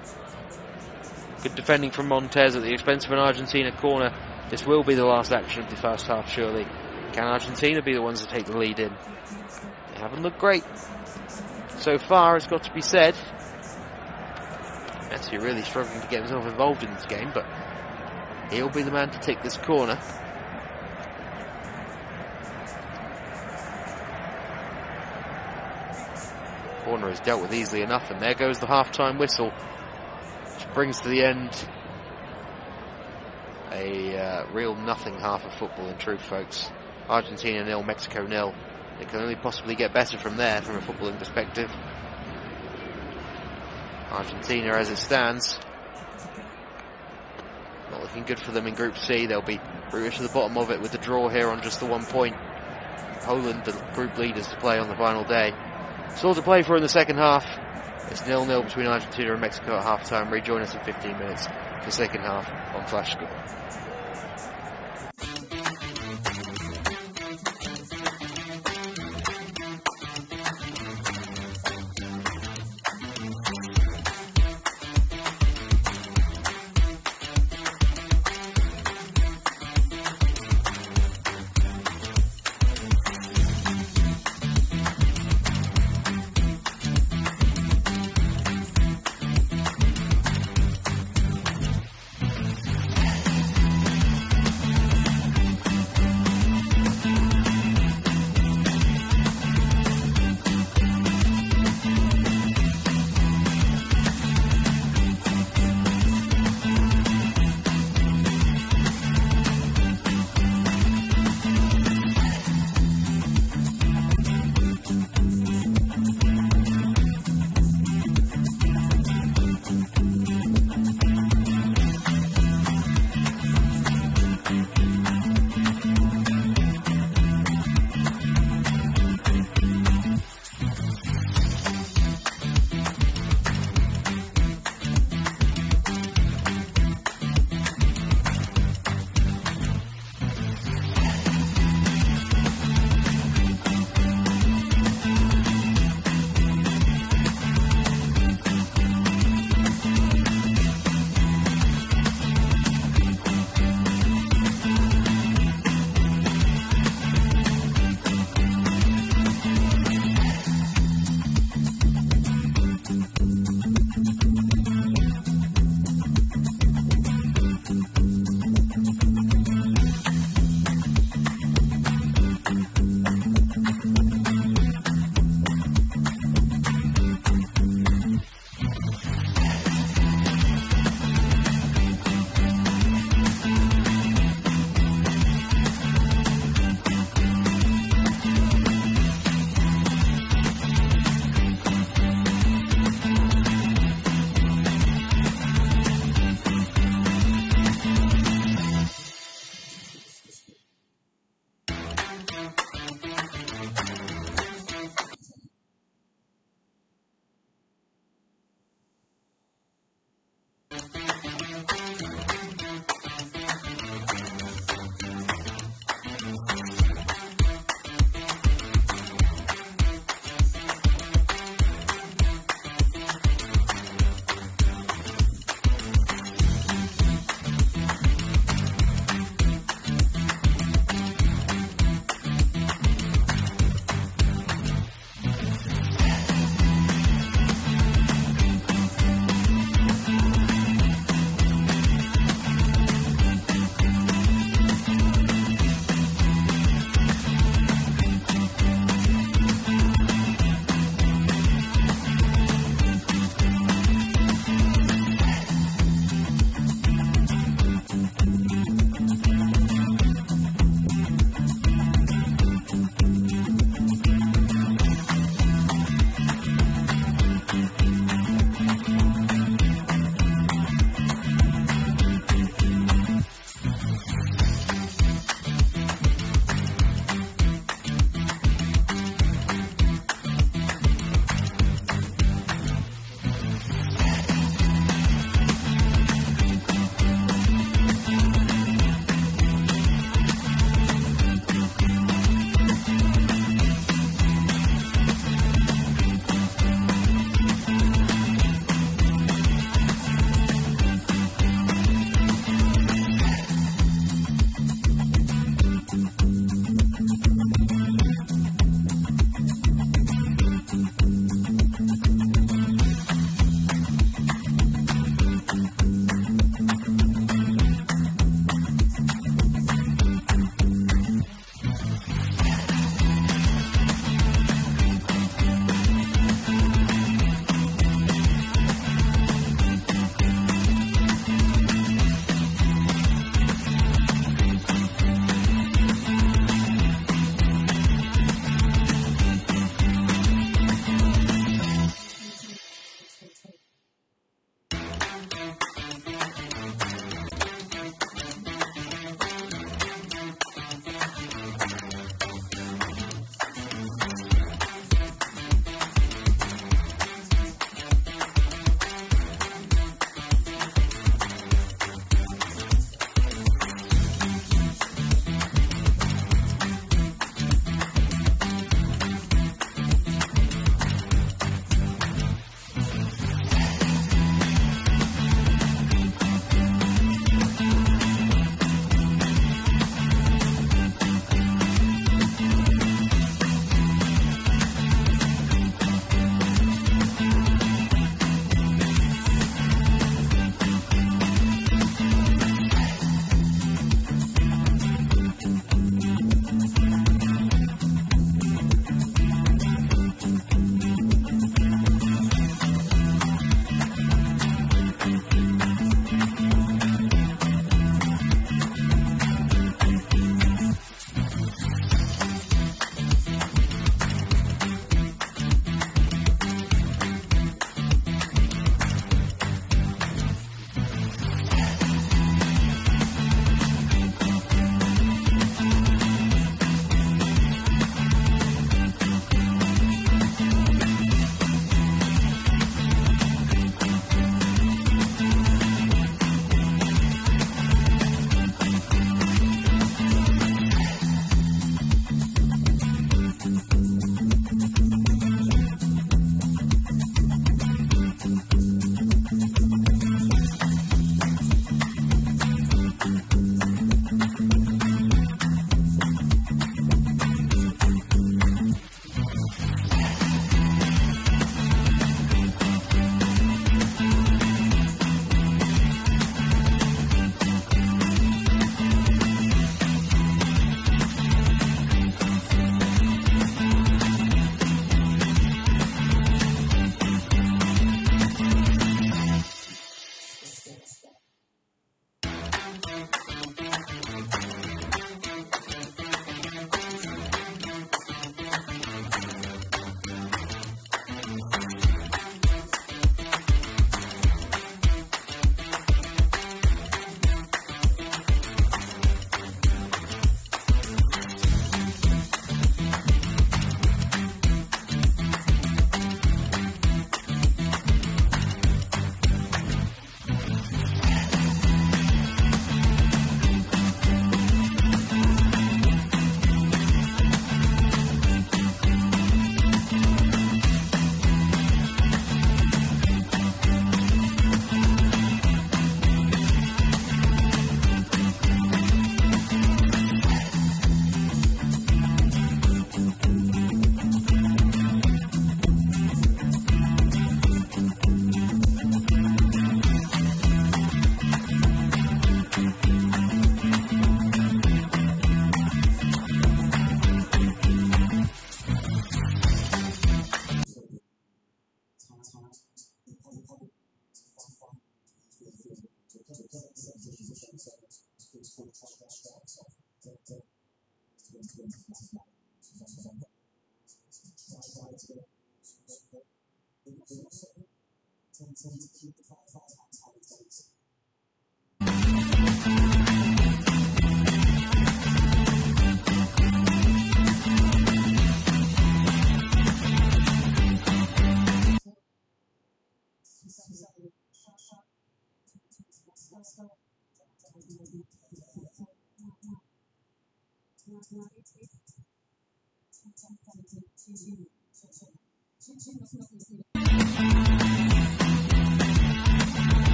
Good defending from Montes at the expense of an Argentina corner. This will be the last action of the first half, surely. Can Argentina be the ones to take the lead in? They haven't looked great so far, it's got to be said. Messi really struggling to get himself involved in this game, but he'll be the man to take this corner. Corner is dealt with easily enough, and there goes the half-time whistle, which brings to the end a real nothing half of football in truth, folks. Argentina 0, Mexico 0. It can only possibly get better from there, from a footballing perspective. Argentina, as it stands, not looking good for them in Group C. They'll be rooted to the bottom of it with the draw here on just the 1 point. Poland, the group leaders, to play on the final day. It's all to play for in the second half. It's 0-0 between Argentina and Mexico at half-time. Rejoin us in 15 minutes for the second half on Flash Score.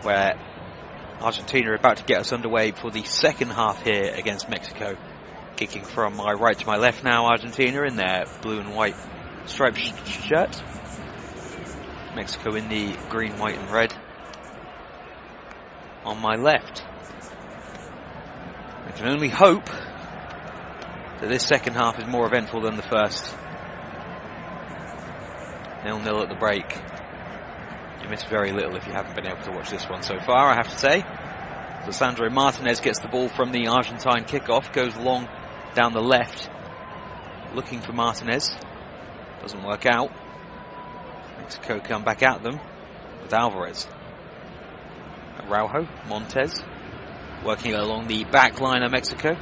where Argentina are about to get us underway for the second half here against Mexico. Kicking from my right to my left now, Argentina in their blue and white striped shirt. Mexico in the green, white and red on my left. I can only hope that this second half is more eventful than the first. 0-0 at the break. You miss very little if you haven't been able to watch this one so far, I have to say. Lisandro Martinez gets the ball from the Argentine kickoff, goes long down the left, looking for Martinez. Doesn't work out. Mexico come back at them with Alvarez. Araujo, Montes, working along the back line of Mexico.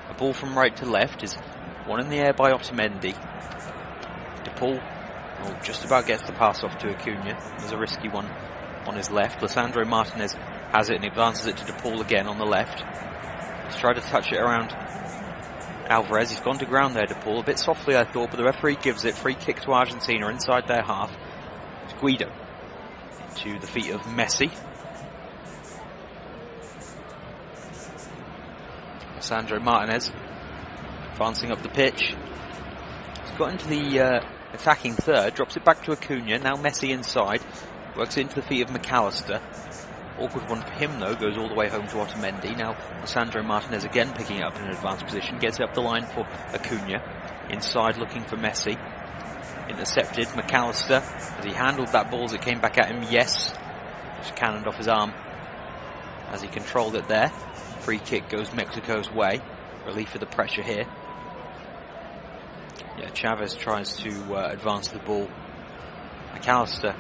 A ball from right to left is one in the air by Otamendi. De Paul just about gets the pass off to Acuna. There's a risky one on his left. Lisandro Martinez has it and advances it to De Paul again on the left. He's tried to touch it around Alvarez. He's gone to ground there, De Paul. A bit softly, I thought, but the referee gives it. Free kick to Argentina inside their half. It's Guido to the feet of Messi. Lisandro Martinez advancing up the pitch. He's got into the attacking third, drops it back to Acuna. Now Messi inside, works it into the feet of McAllister. Awkward one for him though, goes all the way home to Otamendi. Now Lisandro Martinez again picking it up in an advanced position, gets it up the line for Acuna. Inside looking for Messi. Intercepted, McAllister, as he handled that ball as it came back at him, yes. Just cannoned off his arm as he controlled it there. Free kick goes Mexico's way. Relief of the pressure here. Yeah, Chavez tries to advance the ball. McAllister,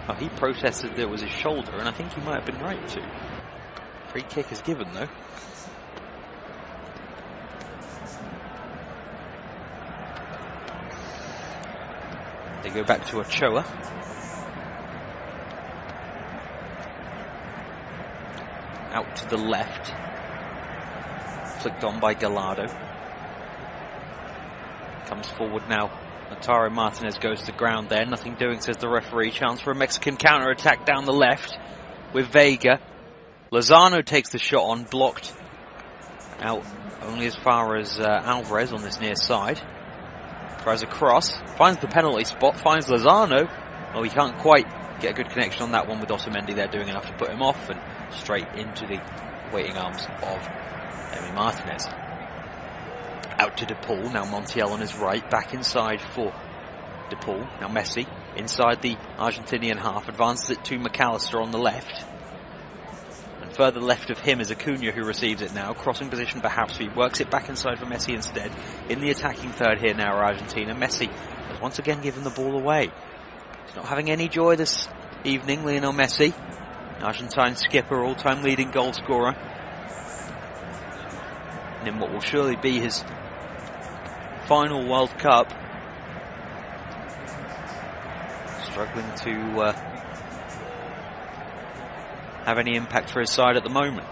oh, he protested that it was his shoulder, and I think he might have been right to. Free kick is given though. They go back to Ochoa. Out to the left. Flicked on by Gallardo. Comes forward now. Lautaro Martinez goes to the ground there. Nothing doing, says the referee. Chance for a Mexican counter-attack down the left with Vega. Lozano takes the shot on, blocked out only as far as Alvarez on this near side. Tries a cross, finds the penalty spot, finds Lozano. Oh, he can't quite get a good connection on that one with Otamendi there doing enough to put him off, and straight into the waiting arms of Emi Martinez. Out to De Paul, now Montiel on his right, back inside for De Paul. Now Messi inside the Argentinian half, advances it to McAllister on the left. And further left of him is Acuna who receives it now. Crossing position perhaps, he works it back inside for Messi instead. In the attacking third here now are Argentina. Messi has once again given the ball away. He's not having any joy this evening, Lionel Messi. Argentine skipper, all-time leading goal scorer. And in what will surely be his final World Cup. Struggling to have any impact for his side at the moment.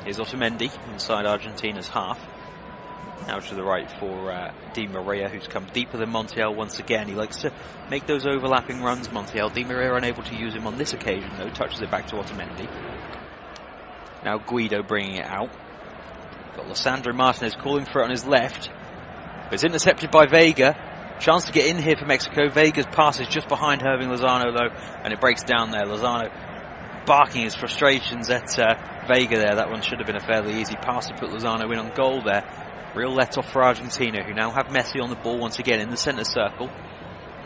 Here's Otamendi inside Argentina's half. Now to the right for Di Maria, who's come deeper than Montiel once again. He likes to make those overlapping runs, Montiel. Di Maria unable to use him on this occasion, though. Touches it back to Otamendi. Now Guido bringing it out. Got Lisandro Martinez calling for it on his left. But it's intercepted by Vega. Chance to get in here for Mexico. Vega's pass is just behind Hirving Lozano, though, and it breaks down there. Lozano barking his frustrations at Vega there. That one should have been a fairly easy pass to put Lozano in on goal there. Real let-off for Argentina, who now have Messi on the ball once again in the centre circle.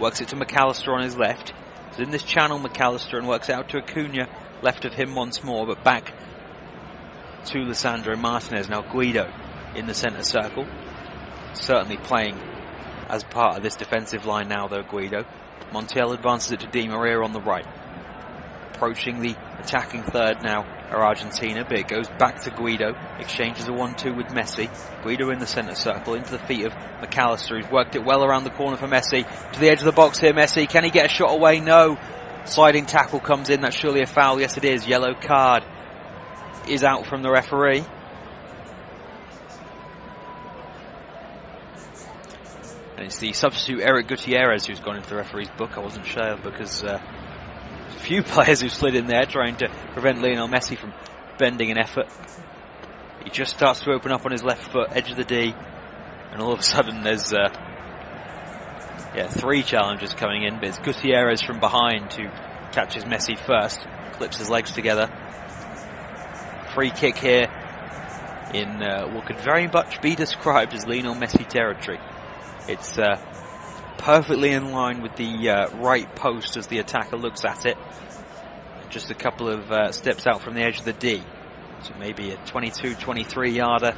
Works it to McAllister on his left. He's in this channel, McAllister, and works out to Acuna, left of him once more, but back to Lisandro Martinez. Now Guido in the centre circle. Certainly playing as part of this defensive line now, though, Guido. Montiel advances it to Di Maria on the right. Approaching the attacking third now are Argentina, but it goes back to Guido. Exchanges a 1-2 with Messi. Guido in the centre circle, into the feet of McAllister. He's worked it well around the corner for Messi. To the edge of the box here, Messi. Can he get a shot away? No. Sliding tackle comes in. That's surely a foul. Yes, it is. Yellow card is out from the referee. And it's the substitute Eric Gutierrez who's gone into the referee's book. I wasn't sure because a few players who slid in there trying to prevent Lionel Messi from bending an effort. He just starts to open up on his left foot, edge of the D, and all of a sudden there's 3 challengers coming in, but it's Gutierrez from behind who catches Messi first, clips his legs together. Free kick here in what could very much be described as Lionel Messi territory. It's perfectly in line with the right post as the attacker looks at it. Just a couple of steps out from the edge of the D. So maybe a 22, 23 yarder.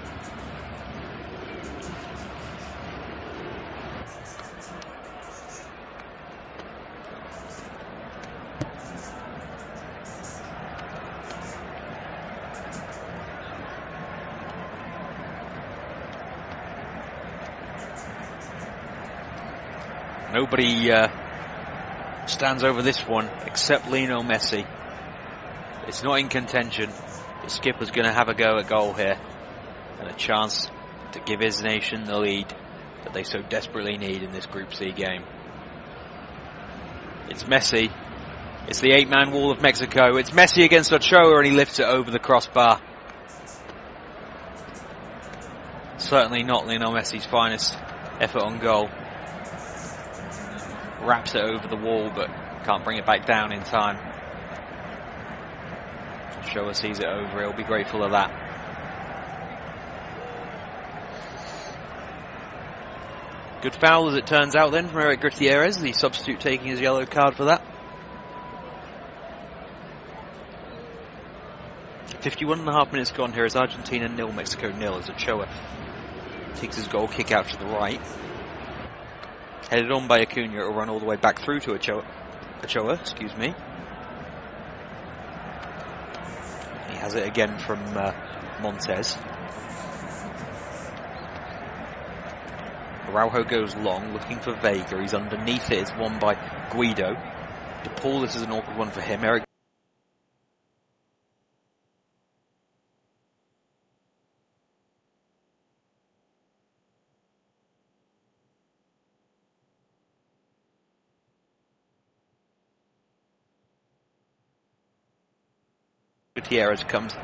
Nobody stands over this one except Lionel Messi. It's not in contention. The skipper's going to have a go at goal here, and a chance to give his nation the lead that they so desperately need in this Group C game. It's Messi. It's the 8-man wall of Mexico. It's Messi against Ochoa, and he lifts it over the crossbar. Certainly not Lionel Messi's finest effort on goal. Wraps it over the wall, but can't bring it back down in time. Ochoa sees it over, he'll be grateful of that. Good foul as it turns out then from Eric Gutierrez, the substitute taking his yellow card for that. 51.5 minutes gone here as Argentina 0, Mexico 0 as Ochoa takes his goal kick out to the right. Headed on by Acuna, it'll run all the way back through to Ochoa, excuse me. He has it again from Montes. Araujo goes long, looking for Vega. He's underneath it. It's won by Guido. DePaul, this is an awkward one for him. Eric Gutierrez comes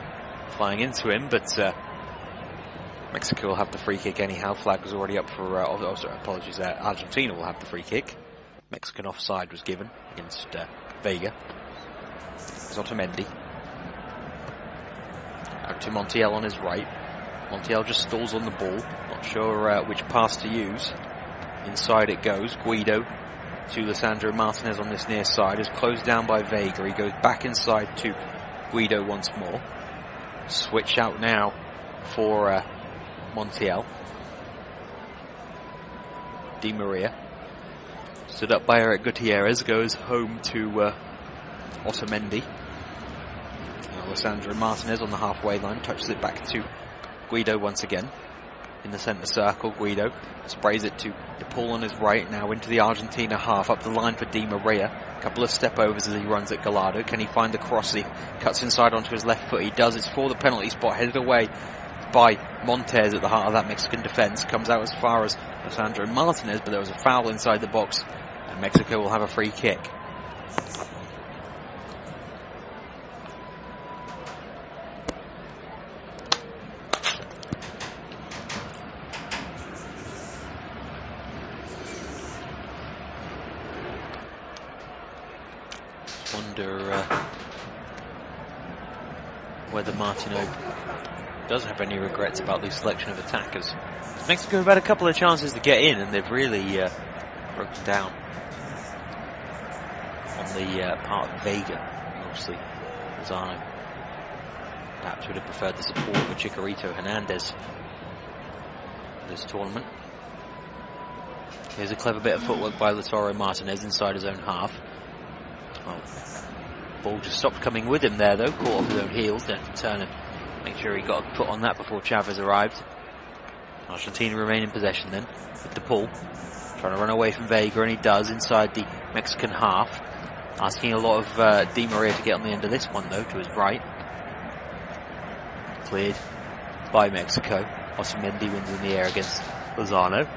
flying into him, but Mexico will have the free kick anyhow. Flag was already up for, apologies there, Argentina will have the free kick. Mexican offside was given against Vega. It's Otamendi. Out to Montiel on his right. Montiel just stalls on the ball. Not sure which pass to use. Inside it goes. Guido to Lisandro Martinez on this near side. Is closed down by Vega. He goes back inside to Guido once more. Switch out now for Montiel. Di Maria. Stood up by Eric Gutierrez. Goes home to Otamendi. Now Lisandro Martinez on the halfway line. Touches it back to Guido once again. In the centre circle, Guido sprays it to DePaul on his right. Now into the Argentina half. Up the line for Di Maria. Couple of step overs as he runs at Gallardo. Can he find the cross? He cuts inside onto his left foot. He does. It's for the penalty spot. Headed away by Montes at the heart of that Mexican defence. Comes out as far as Lisandro Martinez, but there was a foul inside the box, and Mexico will have a free kick. Wonder whether Martino does have any regrets about the selection of attackers. Mexico have had a couple of chances to get in, and they've really broken down on the part of Vega, mostly Lozano. Perhaps would have preferred the support of Chicharito Hernandez this tournament. Here's a clever bit of footwork by Lautaro Martinez inside his own half. Oh, ball just stopped coming with him there though, caught off his own heels, then to turn and make sure he got a foot on that before Chavez arrived. Argentina remain in possession then, with DePaul trying to run away from Vega, and he does inside the Mexican half. Asking a lot of Di Maria to get on the end of this one though, to his right. Cleared by Mexico. Otamendi wins in the air against Lozano.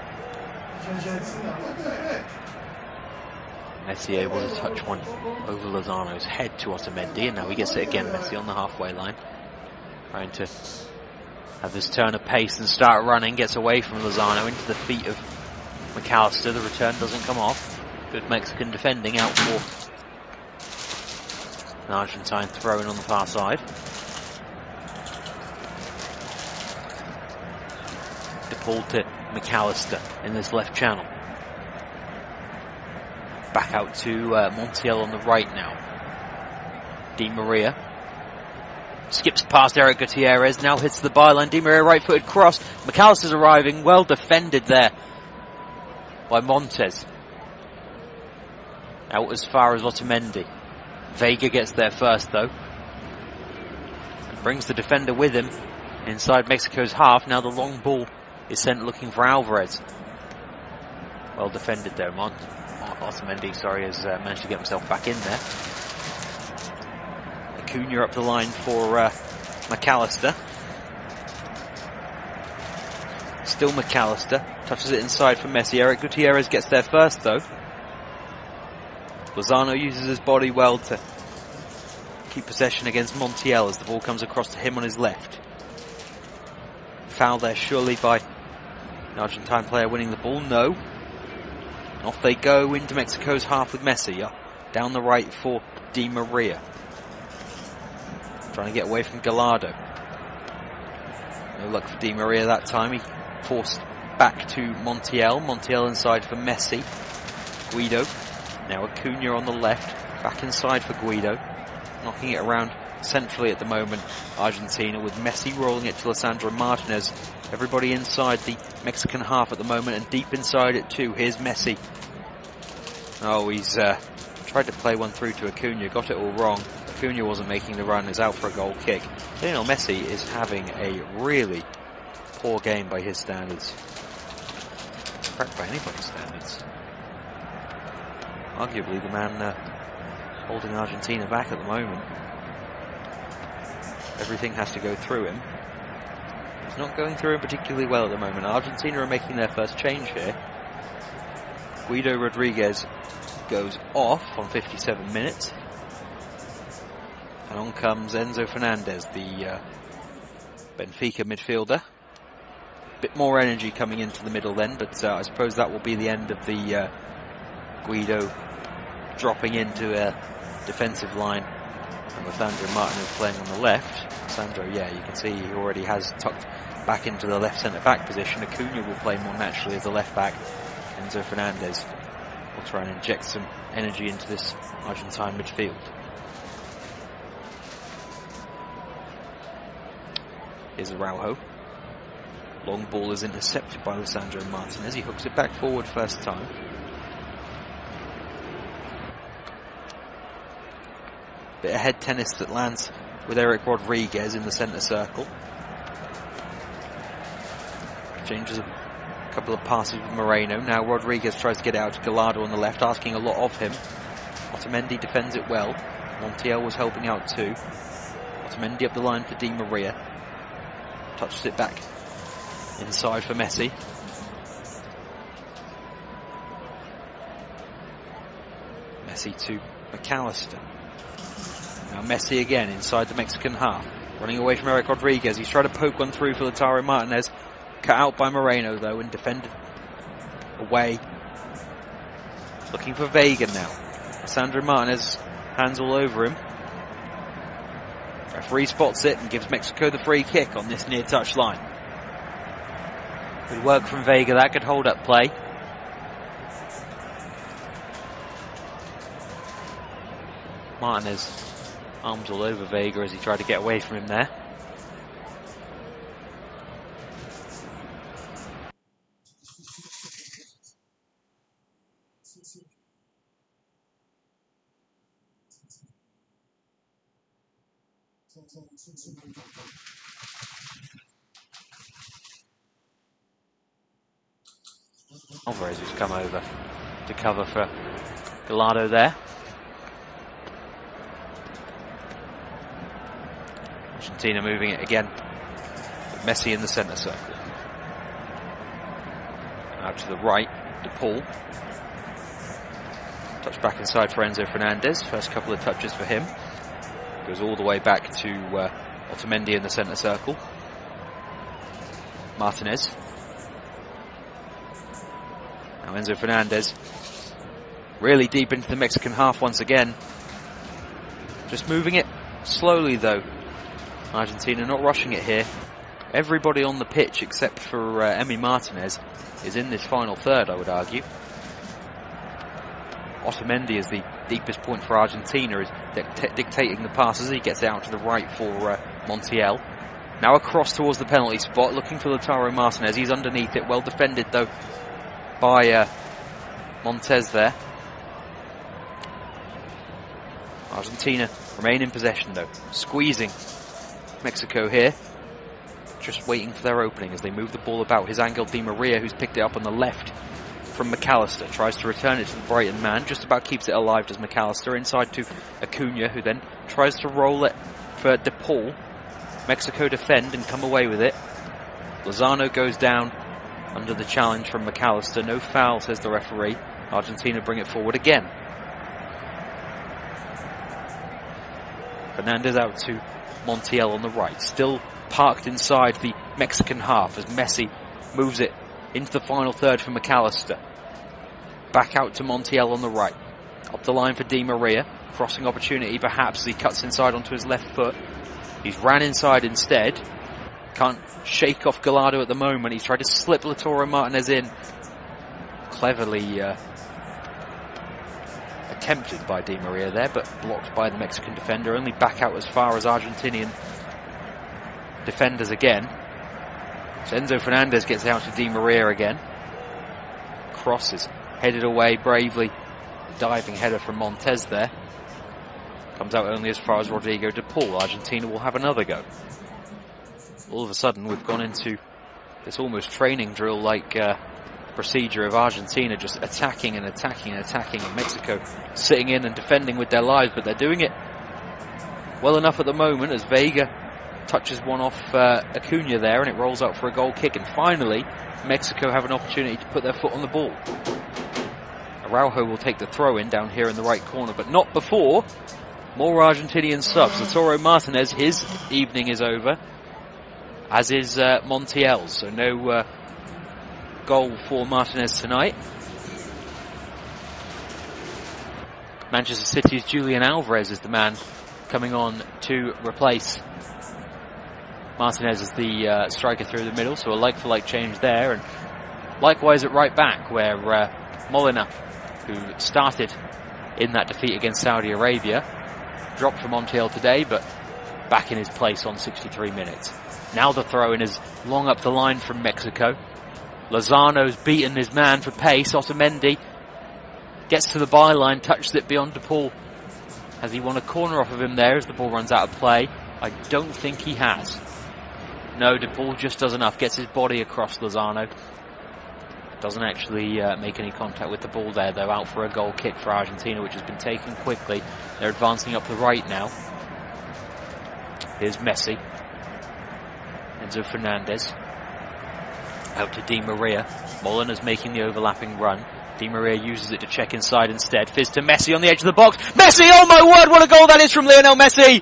Messi able to touch one over Lozano's head to Otamendi, and now he gets it again. Messi on the halfway line, trying to have this turn of pace and start running. Gets away from Lozano into the feet of McAllister. The return doesn't come off. Good Mexican defending out for an Argentine throw-in on the far side. DePaul to McAllister in this left channel. Back out to Montiel on the right now. Di Maria skips past Eric Gutierrez, now hits the byline. Di Maria right-footed cross. McAllister's arriving, well defended there by Montes. Out as far as Otamendi. Vega gets there first though. And brings the defender with him inside Mexico's half. Now the long ball is sent looking for Alvarez. Well defended there, Otamendi, has managed to get himself back in there. Acuna up the line for McAllister. Still McAllister. Touches it inside for Messi. Eric Gutierrez gets there first though. Lozano uses his body well to keep possession against Montiel as the ball comes across to him on his left. Foul there surely by an Argentine player winning the ball. No. Off they go into Mexico's half with Messi. Down the right for Di Maria. Trying to get away from Gallardo. No luck for Di Maria that time. He forced back to Montiel. Montiel inside for Messi. Guido. Now Acuna on the left. Back inside for Guido. Knocking it around centrally at the moment, Argentina, with Messi rolling it to Lisandro Martinez. Everybody inside the Mexican half at the moment, and deep inside it too. Here's Messi. Oh, he's tried to play one through to Acuna, got it all wrong. Acuna wasn't making the run, is out for a goal kick. Lionel Messi is having a really poor game by his standards. In fact, by anybody's standards. Arguably the man holding Argentina back at the moment. Everything has to go through him. It's not going through him particularly well at the moment. Argentina are making their first change here. Guido Rodriguez goes off on 57 minutes. And on comes Enzo Fernandez, the Benfica midfielder. Bit more energy coming into the middle then, but I suppose that will be the end of the Guido dropping into a defensive line. And Lisandro Martinez playing on the left. Sandro, yeah, you can see he already has tucked back into the left centre-back position. Acuna will play more naturally as the left-back. Enzo Fernandez will try and inject some energy into this Argentine midfield. Here's Araujo. Long ball is intercepted by Lisandro Martinez. He hooks it back forward first time. Bit of head tennis that lands with Eric Rodriguez in the centre circle. Changes a couple of passes with Moreno. Now Rodriguez tries to get it out to Gallardo on the left, asking a lot of him. Otamendi defends it well. Montiel was helping out too. Otamendi up the line for Di Maria. Touches it back inside for Messi. Messi to McAllister. Now Messi again inside the Mexican half. Running away from Eric Rodriguez. He's trying to poke one through for Lautaro Martinez. Cut out by Moreno though and defended away. Looking for Vega now. Sandro Martinez, hands all over him. Referee spots it and gives Mexico the free kick on this near touch line. Good work from Vega, that could hold up play. Martinez arms all over Vega as he tried to get away from him there. Alvarez has come over to cover for Gallardo there. Argentina moving it again with Messi in the centre circle. Out to the right De Paul. Touch back inside for Enzo Fernandez. First couple of touches for him. Goes all the way back to Otamendi in the centre circle. Martinez. Now Enzo Fernandez. Really deep into the Mexican half once again. Just moving it slowly though. Argentina not rushing it here. Everybody on the pitch except for Emi Martinez is in this final third, I would argue. Otamendi is the deepest point for Argentina, is dictating the passes. He gets out to the right for Montiel. Now across towards the penalty spot, looking for Lautaro Martinez. He's underneath it, well defended though by Montes there. Argentina remain in possession though, squeezing Mexico here. Just waiting for their opening as they move the ball about. His Angel Di Maria, who's picked it up on the left from McAllister, tries to return it to the Brighton man, just about keeps it alive, does McAllister, inside to Acuna, who then tries to roll it for De Paul. Mexico defend and come away with it. Lozano goes down under the challenge from McAllister. No foul, says the referee. Argentina bring it forward again. Fernandez out to Montiel on the right, still parked inside the Mexican half as Messi moves it into the final third for McAllister. Back out to Montiel on the right. Up the line for Di Maria. Crossing opportunity perhaps as he cuts inside onto his left foot. He's ran inside instead. Can't shake off Gallardo at the moment. He's tried to slip Lautaro Martinez in. Cleverly attempted by Di Maria there, but blocked by the Mexican defender. Only back out as far as Argentinian defenders again. So Enzo Fernandez gets out to Di Maria again. Crosses, headed away bravely. Diving header from Montes there. Comes out only as far as Rodrigo De Paul. Argentina will have another go. All of a sudden we've gone into this almost training drill like procedure of Argentina just attacking and attacking and attacking, and Mexico sitting in and defending with their lives, but they're doing it well enough at the moment as Vega touches one off Acuna there, and it rolls out for a goal kick. And finally Mexico have an opportunity to put their foot on the ball. Araujo will take the throw in down here in the right corner, but not before more Argentinian subs. Lautaro Martinez, his evening is over, as is Montiel, so no goal for Martinez tonight. Manchester City's Julian Alvarez is the man coming on to replace Martinez as the striker through the middle, so a like-for-like change there. And likewise at right back, where Molina, who started in that defeat against Saudi Arabia, dropped for Montiel today, but back in his place on 63 minutes. Now the throw-in is long up the line from Mexico. Lozano's beaten his man for pace. Otamendi gets to the byline, touches it beyond De Paul. Has he won a corner off of him there as the ball runs out of play? I don't think he has. No, De Paul just does enough. Gets his body across Lozano. Doesn't actually make any contact with the ball there, though. Out for a goal kick for Argentina, which has been taken quickly. They're advancing up the right now. Here's Messi. Enzo Fernandez. Out to Di Maria. Molina's making the overlapping run. Di Maria uses it to check inside instead. Fizz to Messi on the edge of the box. Messi! Oh my word, what a goal that is from Lionel Messi!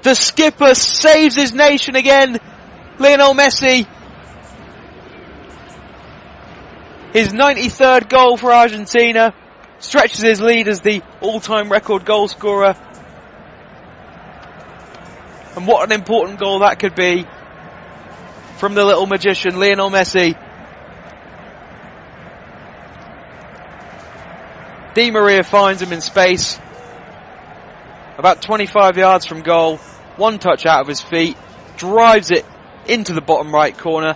The skipper saves his nation again. Lionel Messi. His 93rd goal for Argentina. Stretches his lead as the all-time record goal scorer. And what an important goal that could be from the little magician, Lionel Messi. Di Maria finds him in space. About 25 yards from goal. One touch out of his feet. Drives it into the bottom right corner.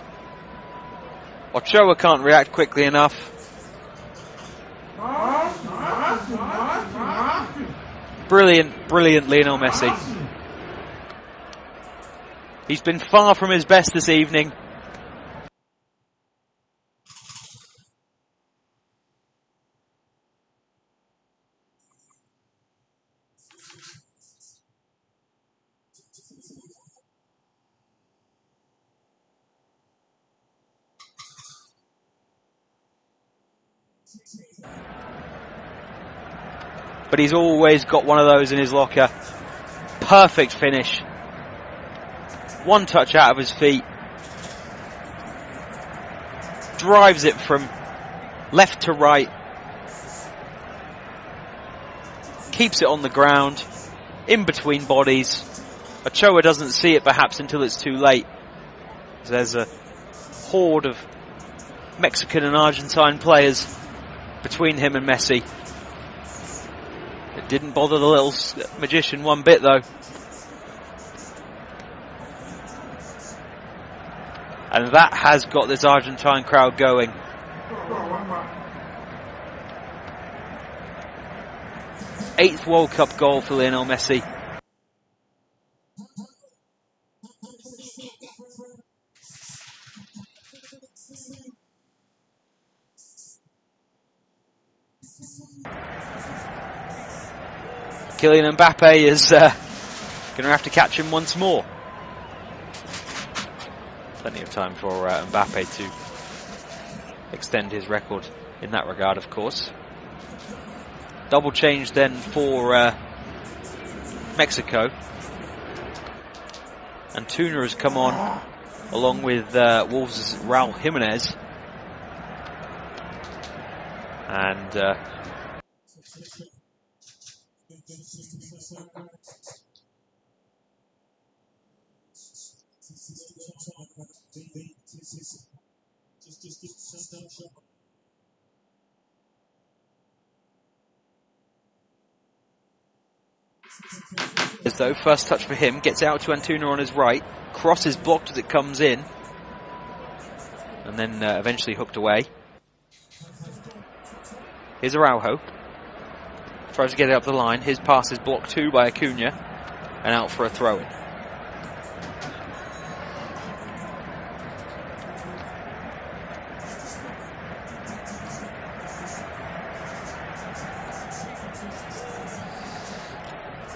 Ochoa can't react quickly enough. Brilliant, brilliant Lionel Messi. He's been far from his best this evening. But he's always got one of those in his locker. Perfect finish. One touch out of his feet. Drives it from left to right. Keeps it on the ground. In between bodies. Ochoa doesn't see it perhaps until it's too late. There's a horde of Mexican and Argentine players between him and Messi. It didn't bother the little magician one bit though. And that has got this Argentine crowd going. Eighth World Cup goal for Lionel Messi. Kylian Mbappe is going to have to catch him once more. Plenty of time for Mbappe to extend his record in that regard, of course. Double change then for Mexico. And Tuna has come on along with Wolves' Raul Jimenez. And as though first touch for him, gets out to Antuna on his right, cross is blocked as it comes in, and then eventually hooked away. Here's Araujo, tries to get it up the line. His pass is blocked too by Acuna, and out for a throw-in.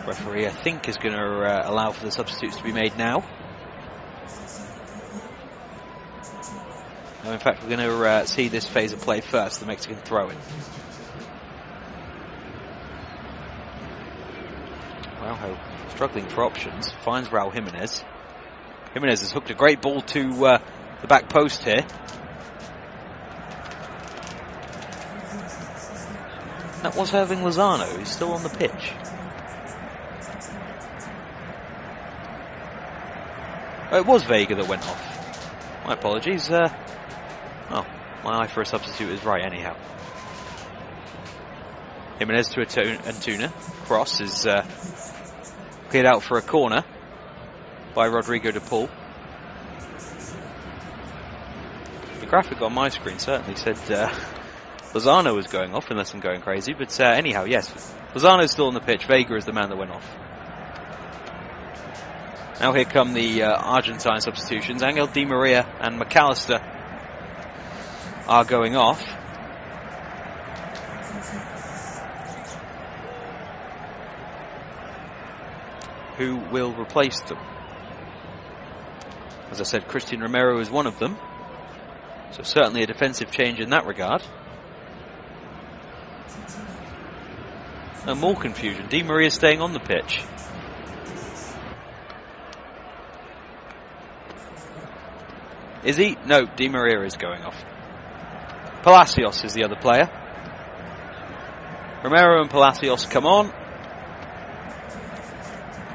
Referee, I think, is going to allow for the substitutes to be made now. No, in fact, we're going to see this phase of play first, the Mexican throw-in. Araujo struggling for options, finds Raul Jimenez. Jimenez has hooked a great ball to the back post here. That was Irving Lozano, who's still on the pitch. Oh, it was Vega that went off. My apologies. Oh, my eye for a substitute is right anyhow. Jimenez to Antuna. Cross is cleared out for a corner by Rodrigo de Paul. The graphic on my screen certainly said Lozano was going off, unless I'm going crazy. But anyhow, yes, Lozano's still on the pitch. Vega is the man that went off. Now here come the Argentine substitutions. Angel Di Maria and McAllister are going off. Who will replace them? As I said, Christian Romero is one of them. So certainly a defensive change in that regard. And more confusion. Di Maria staying on the pitch. Is he? No, Di Maria is going off. Palacios is the other player. Romero and Palacios come on.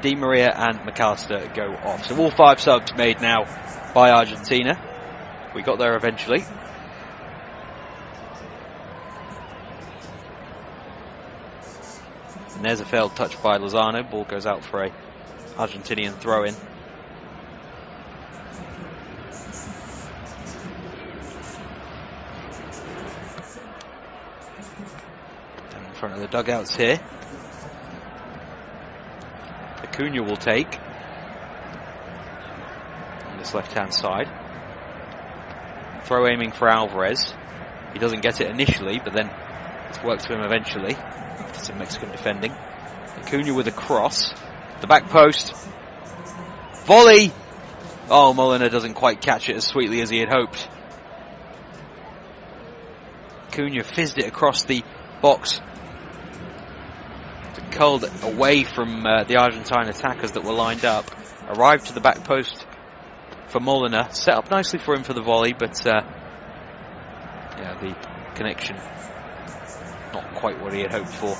Di Maria and McAllister go off. So all 5 subs made now by Argentina. We got there eventually. And there's a failed touch by Lozano. Ball goes out for a Argentinian throw-in. In front of the dugouts here. Acuna will take on this left-hand side. Throw aiming for Alvarez. He doesn't get it initially, but then it's worked to him eventually after some Mexican defending. Acuna with a cross. The back post. Volley! Oh, Molina doesn't quite catch it as sweetly as he had hoped. Acuna fizzed it across the box, curled away from the Argentine attackers that were lined up, arrived to the back post for Molina, set up nicely for him for the volley, but yeah, the connection not quite what he had hoped for.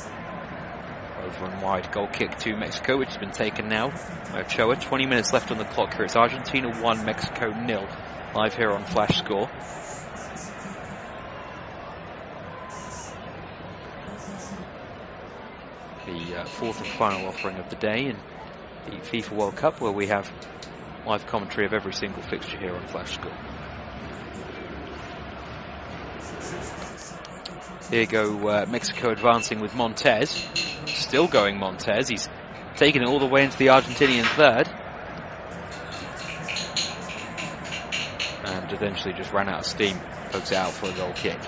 Over and wide, goal kick to Mexico, which has been taken now by Ochoa. 20 minutes left on the clock here. It's Argentina 1, Mexico 0. Live here on Flash Score. The fourth and final offering of the day in the FIFA World Cup, where we have live commentary of every single fixture here on Flash Score. Here go Mexico advancing with Montez. Still going Montez. He's taken it all the way into the Argentinian third. And eventually just ran out of steam. Pokes it out for a goal kick.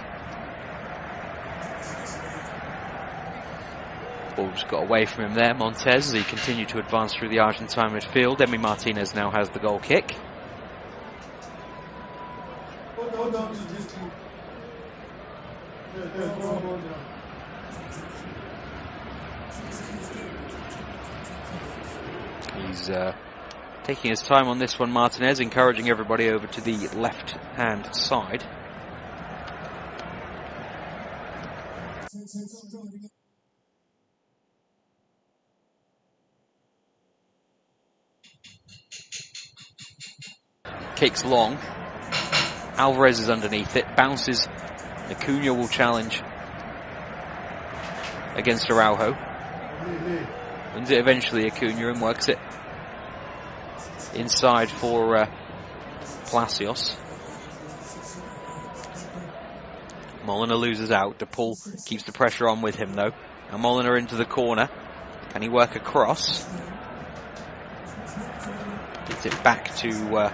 Ball just got away from him there, Montez, as he continued to advance through the Argentine midfield. Emi Martinez now has the goal kick. He's taking his time on this one, Martinez, encouraging everybody over to the left-hand side. Kicks long. Alvarez is underneath it, bounces. Acuna will challenge against Araujo. Wins it eventually, Acuna, and works it inside for Palacios. Molina loses out. De Paul keeps the pressure on with him though. Now Molina into the corner. Can he work across? Gets it back to De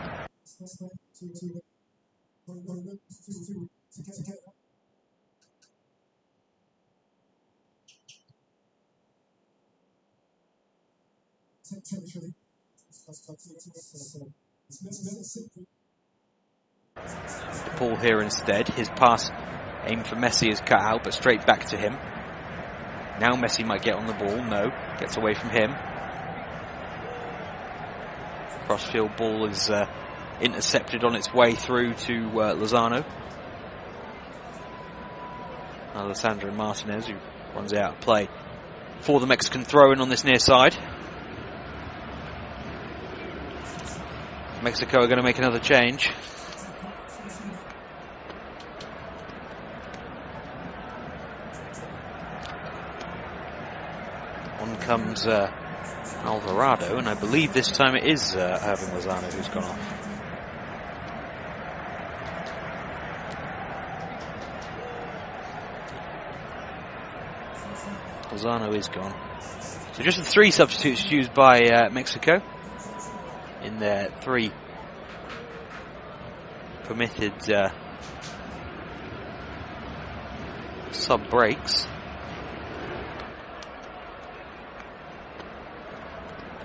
Paul here instead. His pass aimed for Messi is cut out, but straight back to him. Now Messi might get on the ball. No, gets away from him. Crossfield ball is intercepted on its way through to Lozano. Alessandro Martinez, who runs it out of play for the Mexican throw-in on this near side. Mexico are going to make another change. On comes Alvarado, and I believe this time it is Irving Lozano who's gone off. Lozano is gone. So just the 3 substitutes used by Mexico in their 3 permitted sub breaks.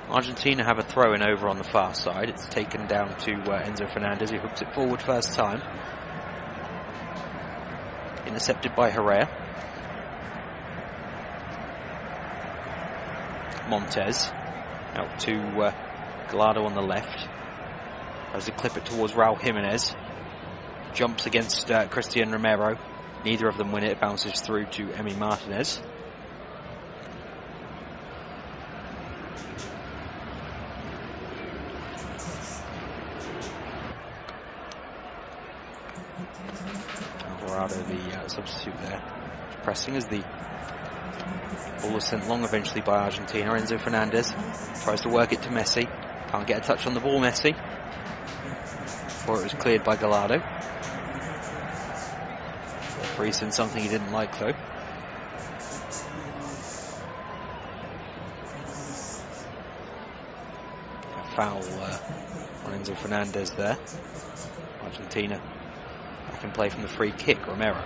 Argentina have a throw-in over on the far side. It's taken down to Enzo Fernandez, who hooks it forward first time. Intercepted by Herrera. Montez out to Gallardo on the left. Tries to clip it towards Raul Jimenez. Jumps against Christian Romero. Neither of them win it. It bounces through to Emi Martinez. Alvarado, the substitute there, pressing as the ball is sent long eventually by Argentina. Enzo Fernandez tries to work it to Messi. Can't get a touch on the ball, Messi. Before it was cleared by Gallardo. Referee said something he didn't like though. A foul on Enzo Fernandez there. Argentina back in play from the free kick, Romero.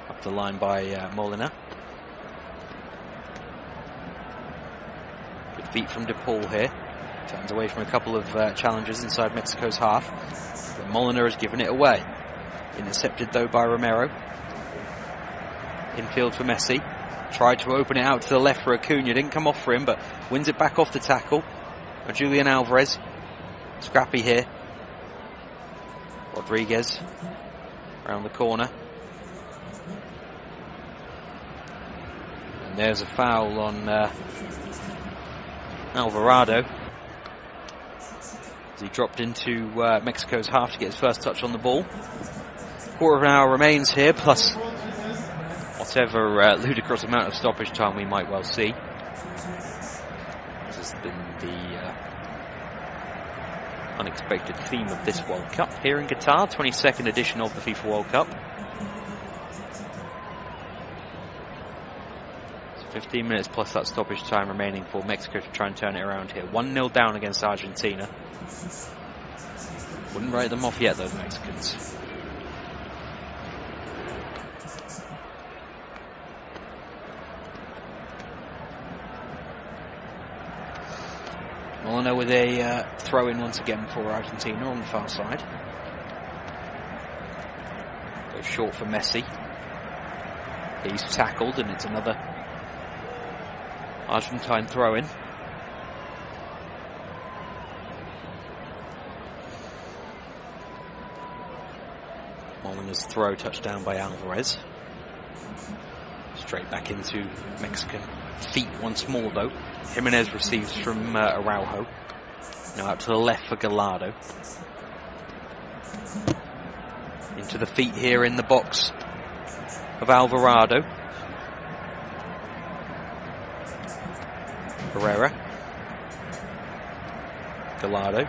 Up the line by Molina. Good feet from De Paul here. Turns away from a couple of challenges inside Mexico's half. But Molyneux has given it away. Intercepted though by Romero. Infield for Messi. Tried to open it out to the left for Acuna. Didn't come off for him, but wins it back off the tackle. Now Julian Alvarez. Scrappy here. Rodriguez. Around the corner. And there's a foul on Alvarado. As he dropped into Mexico's half to get his first touch on the ball. Quarter of an hour remains here, plus whatever ludicrous amount of stoppage time we might well see. This has been the unexpected theme of this World Cup here in Qatar, 22nd edition of the FIFA World Cup. So 15 minutes plus that stoppage time remaining for Mexico to try and turn it around here. 1-0 down against Argentina. Wouldn't write them off yet, those Mexicans. Molyneux with a throw-in once again for Argentina on the far side. Goes short for Messi. He's tackled and it's another Argentine throw-in. Molyneux's throw touched down by Alvarez. Straight back into Mexican feet once more though. Jimenez receives from Araujo. Now out to the left for Gallardo. Into the feet here in the box of Alvarado. Herrera. Gallardo.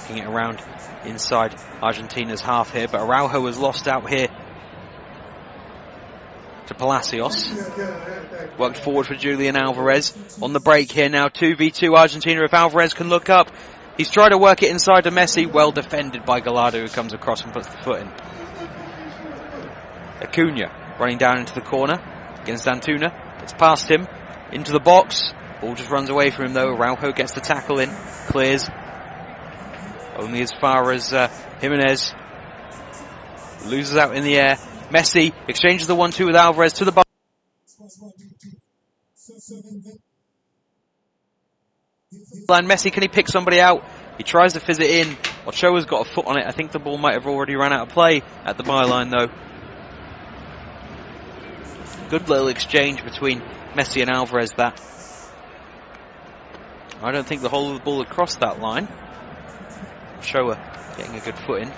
Looking it around inside Argentina's half here, but Araujo was lost out here to Palacios. Worked forward for Julian Alvarez. On the break here now, 2v2 Argentina. If Alvarez can look up, he's tried to work it inside to Messi. Well defended by Gallardo, who comes across and puts the foot in. Acuna running down into the corner against Antuna. It's past him into the box. Ball just runs away from him though. Araujo gets the tackle in, clears only as far as Jimenez loses out in the air. Messi exchanges the 1-2 with Alvarez to the bar. Messi, can he pick somebody out? He tries to fizz it in. Ochoa's got a foot on it. I think the ball might have already run out of play at the byline though. Good little exchange between Messi and Alvarez that. I don't think the whole of the ball had crossed that line. Ochoa getting a good foot in.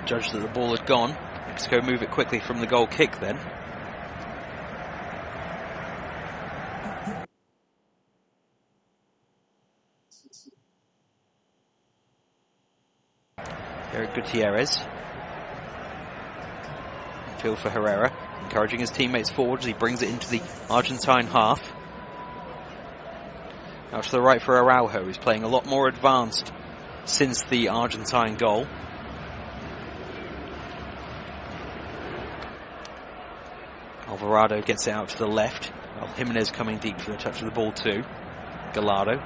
Judged that the ball had gone. Mexico move it quickly from the goal kick then. Eric Gutierrez. Field for Herrera. Encouraging his teammates forward as he brings it into the Argentine half. Now to the right for Araujo, who's playing a lot more advanced since the Argentine goal. Alvarado gets it out to the left. Well, Jimenez coming deep for the touch of the ball too. Gallardo.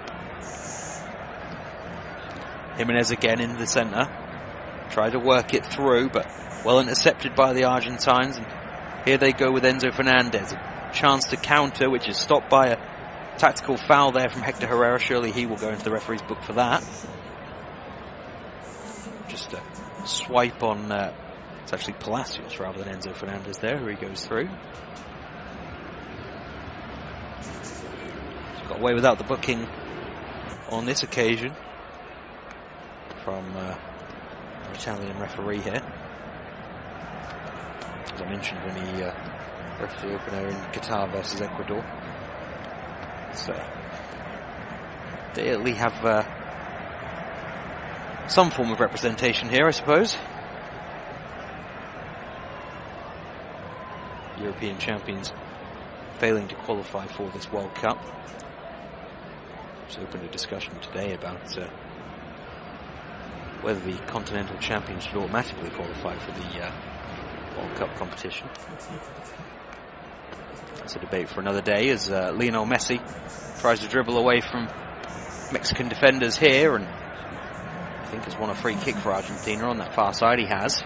Jimenez again in the centre. Tried to work it through, but well intercepted by the Argentines. And here they go with Enzo Fernandez. A chance to counter, which is stopped by a tactical foul there from Hector Herrera. Surely he will go into the referee's book for that. Just a swipe on... it's actually Palacios rather than Enzo Fernandez there, who he goes through. He's got away without the booking on this occasion from an Italian referee here. As I mentioned when he refed the opener in Qatar versus Ecuador. So they at least have some form of representation here, I suppose. European champions failing to qualify for this World Cup. Just opened a discussion today about whether the continental champions should automatically qualify for the World Cup competition. That's a debate for another day as Lionel Messi tries to dribble away from Mexican defenders here, and I think has won a free kick for Argentina on that far side. He has.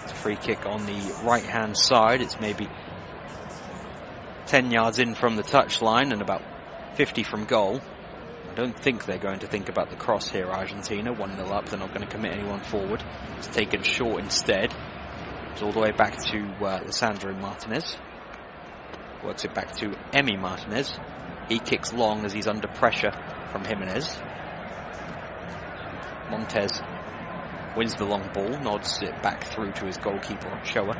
It's a free kick on the right-hand side. It's maybe 10 yards in from the touchline and about 50 from goal. I don't think they're going to think about the cross here, Argentina. 1-0 up, they're not going to commit anyone forward. It's taken short instead. It's all the way back to Lisandro Martinez. Works it back to Emi Martinez. He kicks long as he's under pressure from Jimenez. Montes wins the long ball, nods it back through to his goalkeeper, Ochoa.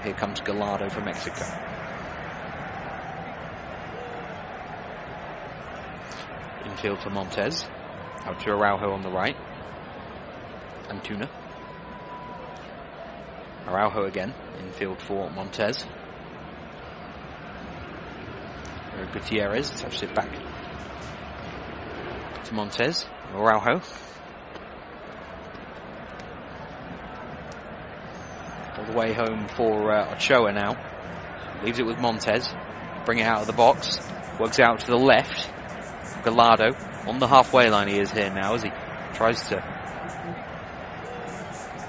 Here comes Gallardo for Mexico. Infield for Montes. Out to Araujo on the right. Antuna. Araujo again. Infield for Montes. Gutierrez touches it back to Montes. Araujo. All the way home for Ochoa now. Leaves it with Montes. Bring it out of the box. Works out to the left. Gallardo on the halfway line. He is here now as he tries to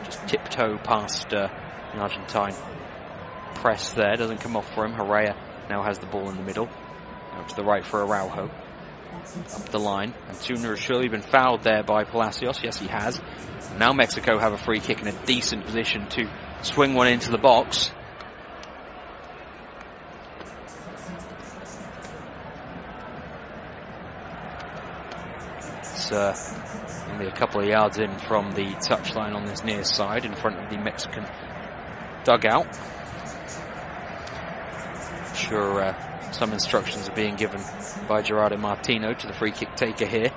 just tiptoe past the Argentine press there. Doesn't come off for him. Herrera now has the ball in the middle. Out to the right for Araujo. Up the line. Antuna has surely been fouled there by Palacios. Yes, he has. Now Mexico have a free kick in a decent position to swing one into the box. It's only a couple of yards in from the touchline on this near side in front of the Mexican dugout. Sure, some instructions are being given by Gerardo Martino to the free kick taker here.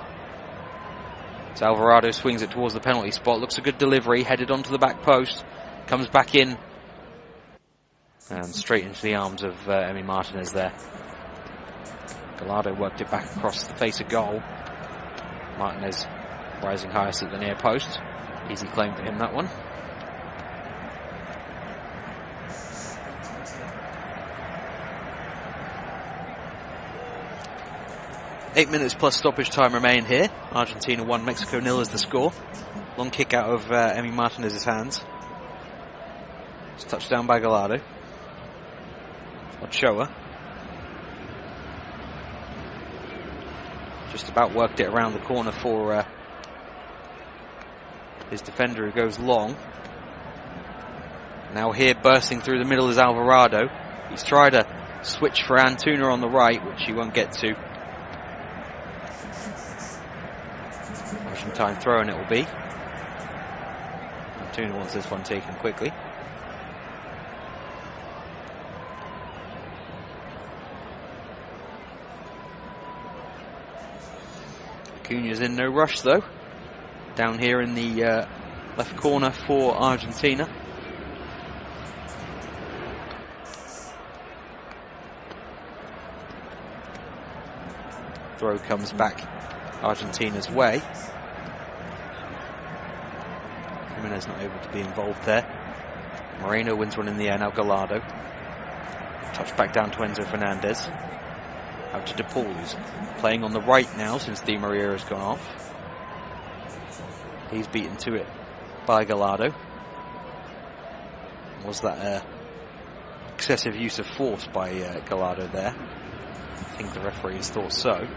So Alvarado swings it towards the penalty spot. Looks a good delivery, headed onto the back post. Comes back in. And straight into the arms of Emi Martinez there. Gallardo worked it back across the face of goal. Martinez rising highest at the near post. Easy claim for him, that one. Eight minutes plus stoppage time remain here. Argentina 1, Mexico 0 is the score. Long kick out of Emi Martinez's hands. It's touched down by Gallardo. Ochoa. Just about worked it around the corner for his defender who goes long. Now here bursting through the middle is Alvarado. He's tried to switch for Antuna on the right, which he won't get to. Argentine throwing it will be. Antuna wants this one taken quickly. Acuña's in no rush though. Down here in the left corner for Argentina. Throw comes back Argentina's way. Jimenez not able to be involved there. Moreno wins one in the air, now Gallardo. Touch back down to Enzo Fernandez. Out to De Paul, who's playing on the right now since Di Maria has gone off. He's beaten to it by Gallardo. Was that excessive use of force by Gallardo there? I think the referees thought so.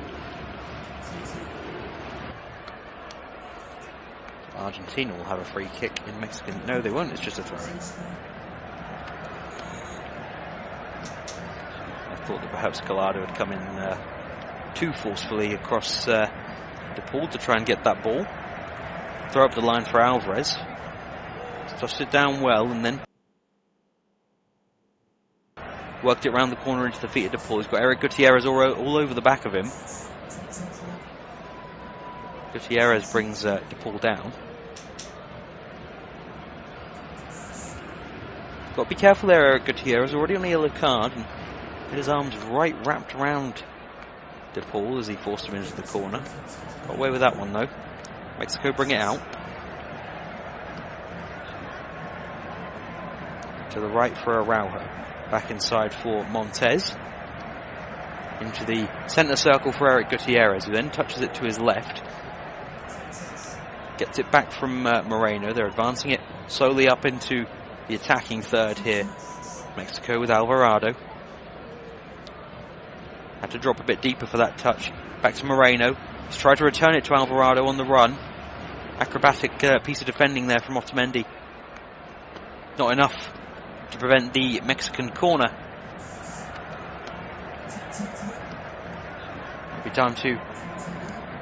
Argentina will have a free kick in Mexican. No, they won't. It's just a throw-in. I thought that perhaps Gallardo had come in too forcefully across De Paul to try and get that ball. Throw up the line for Alvarez. Touched it down well and then worked it around the corner into the feet of De Paul. He's got Eric Gutierrez all over the back of him. Gutierrez brings De Paul down. Got to be careful there, Eric Gutierrez. Already on a yellow card. And his arms right wrapped around De Paul as he forced him into the corner. Got away with that one though. Mexico bring it out. To the right for Araujo. Back inside for Montez. Into the centre circle for Eric Gutierrez, who then touches it to his left. Gets it back from Moreno. They're advancing it slowly up into the attacking third here. Mexico with Alvarado. Had to drop a bit deeper for that touch. Back to Moreno. He's tried to return it to Alvarado on the run. Acrobatic piece of defending there from Otamendi. Not enough to prevent the Mexican corner. It'll be time to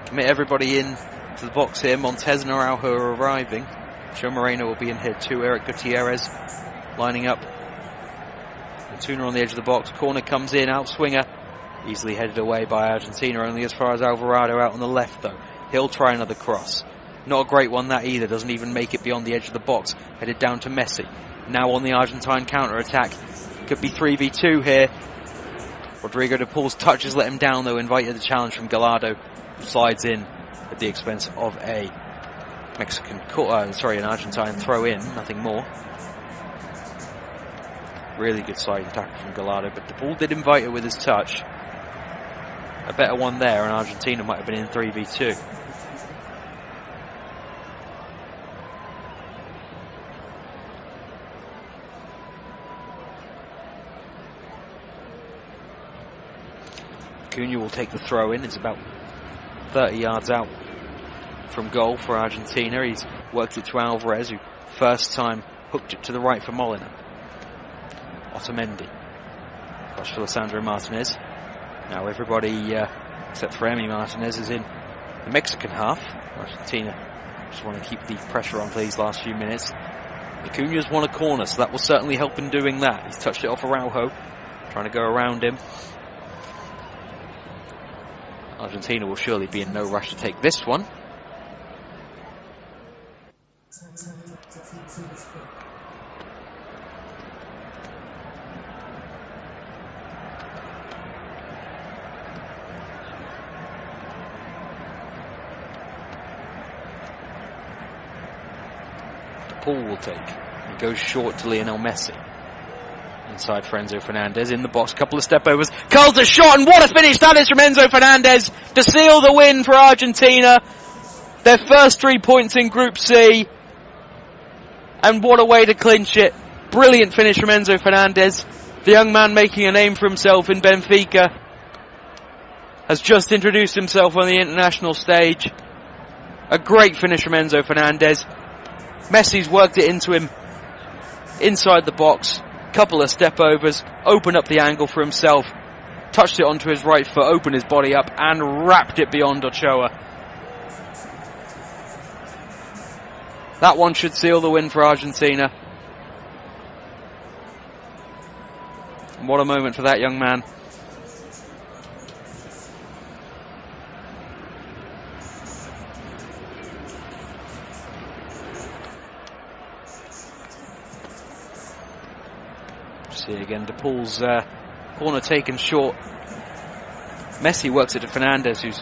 commit everybody in to the box here. Montez and Araujo are arriving. Joe Moreno will be in here too. Eric Gutierrez lining up. Antuna on the edge of the box. Corner comes in. Outswinger. Easily headed away by Argentina. Only as far as Alvarado out on the left though. He'll try another cross. Not a great one that either. Doesn't even make it beyond the edge of the box. Headed down to Messi. Now on the Argentine counter-attack. Could be 3v2 here. Rodrigo de Paul's touches let him down though. Invited the challenge from Gallardo. Who slides in at the expense of a an Argentine throw in. Nothing more. Really good sliding tackle from Gallardo. But de Paul did invite it with his touch. A better one there, and Argentina might have been in 3v2. Cunha will take the throw in. It's about 30 yards out from goal for Argentina. He's worked it to Alvarez, who first time hooked it to the right for Molina. Otamendi. Cross for Lisandro Martinez. Now everybody except for Emi Martinez is in the Mexican half. Argentina just want to keep the pressure on for these last few minutes. Acuña's won a corner, so that will certainly help in doing that. He's touched it off Araujo, trying to go around him. Argentina will surely be in no rush to take this one. Paul will take. He goes short to Lionel Messi. Inside for Enzo Fernandez in the box. Couple of step overs. Curls the shot, and what a finish that is from Enzo Fernandez to seal the win for Argentina. Their first 3 points in Group C. And what a way to clinch it. Brilliant finish from Enzo Fernandez. The young man making a name for himself in Benfica has just introduced himself on the international stage. A great finish from Enzo Fernandez. Messi's worked it into him inside the box. Couple of step overs, opened up the angle for himself, touched it onto his right foot, opened his body up and wrapped it beyond Ochoa. That one should seal the win for Argentina. And what a moment for that young man. See it again, De Paul's corner taken short. Messi works it to Fernandez, who's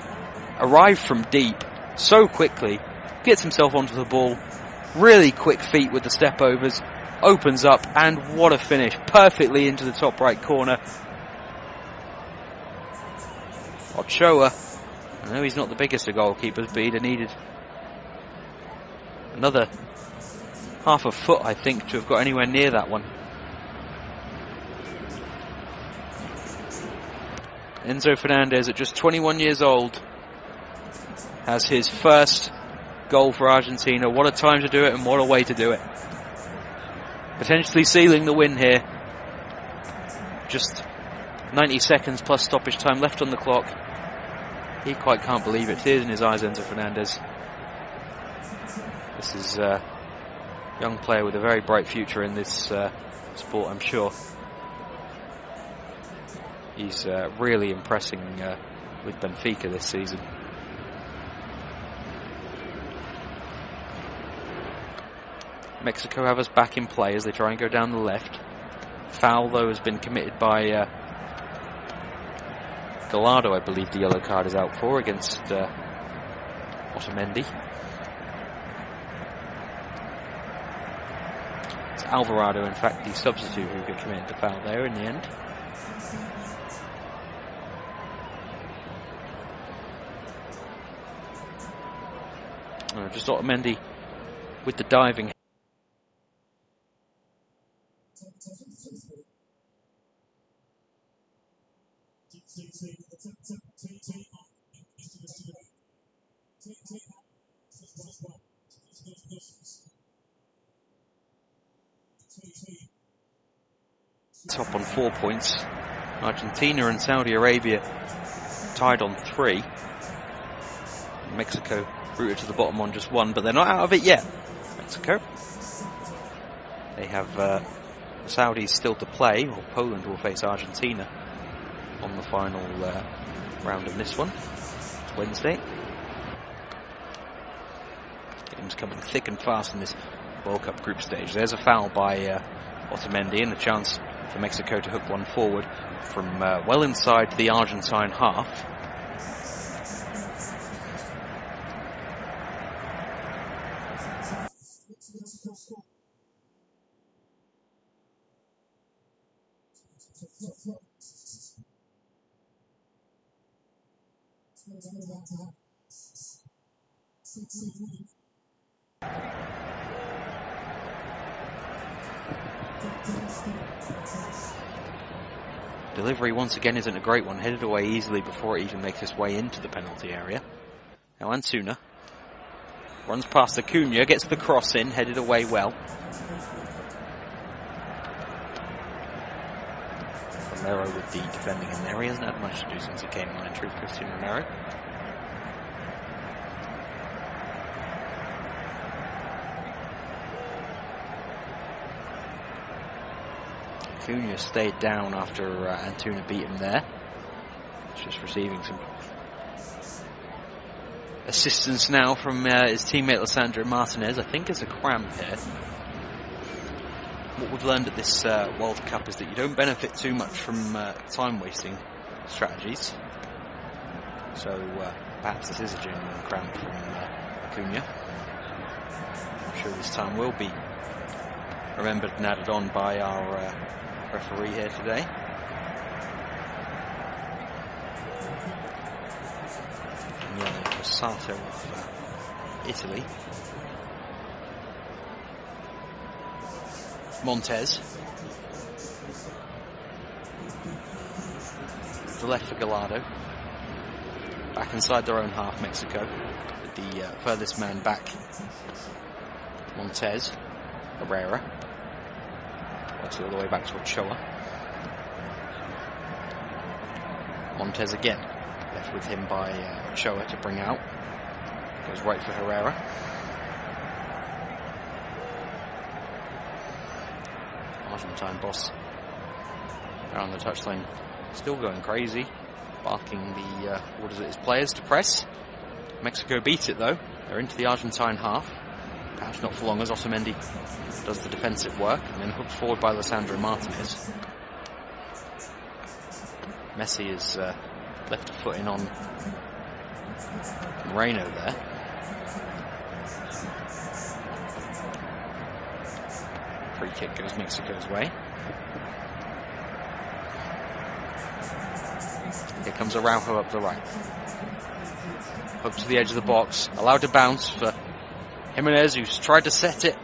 arrived from deep so quickly, gets himself onto the ball, really quick feet with the step overs, opens up, and what a finish, perfectly into the top right corner. Ochoa, I know he's not the biggest of goalkeepers, but he'd have needed another half a foot, I think, to have got anywhere near that one. Enzo Fernandez, at just 21 years old, has his first goal for Argentina. What a time to do it, and what a way to do it. Potentially sealing the win here. Just 90 seconds plus stoppage time left on the clock. He quite can't believe it. Tears in his eyes, Enzo Fernandez. This is a young player with a very bright future in this sport, I'm sure. He's really impressing with Benfica this season. Mexico have us back in play as they try and go down the left. Foul, though, has been committed by Gallardo, I believe the yellow card is out for, against Otamendi. It's Alvarado, in fact, the substitute who committed the foul there in the end. Just Otamendi with the diving. Top on 4 points. Argentina and Saudi Arabia tied on 3. Mexico rooted to the bottom on just 1, but they're not out of it yet. Mexico. They have the Saudis still to play, or Poland will face Argentina on the final round of this one. It's Wednesday. Game's coming thick and fast in this World Cup group stage. There's a foul by Otamendi and a chance for Mexico to hook one forward from well inside the Argentine half. Delivery once again isn't a great one, headed away easily before it even makes its way into the penalty area. Now Antuna runs past Acuna, gets the cross in, headed away well. Romero with the defending in there. He hasn't had much to do since he came on, in truth, Christian Romero. Acuna stayed down after Antuna beat him there. Just receiving some assistance now from his teammate Lisandro Martinez. I think it's a cramp here. What we've learned at this World Cup is that you don't benefit too much from time-wasting strategies. So perhaps this is a genuine cramp from Acuna. I'm sure this time will be remembered and added on by our referee here today. Passato of Italy. Montez. To the left for Gallardo. Back inside their own half, Mexico. With the furthest man back. Montez. Herrera. Works all the way back to Ochoa. Montez again. Left with him by Ochoa to bring out. Goes right for Herrera. Argentine boss around the touchline, still going crazy, barking the orders at his players to press. Mexico beat it though. They're into the Argentine half. Perhaps not for long as Otamendi does the defensive work and then hooked forward by Lisandro Martinez. Messi has left a foot in on Moreno there. Free kick goes Mexico's way. Here comes Araujo up the right. Hooked to the edge of the box. Allowed to bounce for Jimenez, who's tried to set it.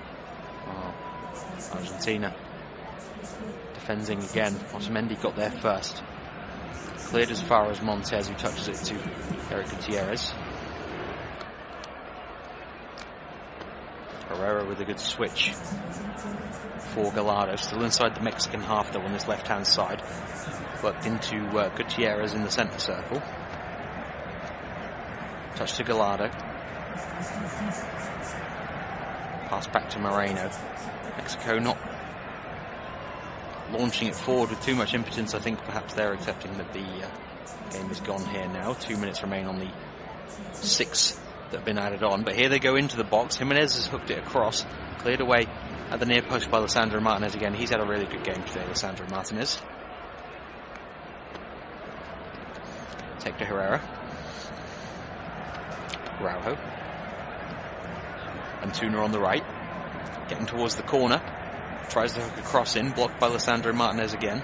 Oh, Argentina defending again. Otamendi got there first. Cleared as far as Montez, who touches it to Eric Gutierrez. Herrera with a good switch for Gallardo. Still inside the Mexican half though on his left-hand side. Worked into Gutierrez in the centre circle. Touch to Gallardo. Pass back to Moreno. Mexico not launching it forward with too much impotence. I think perhaps they're accepting that the game is gone here now. 2 minutes remain on the 6 that have been added on. But here they go into the box. Jimenez has hooked it across. Cleared away at the near post by Lisandro Martinez again. He's had a really good game today, Lisandro Martinez. Take to Herrera. Araujo. Antuna on the right. Getting towards the corner. Tries to hook a cross in, blocked by Lisandro Martinez again.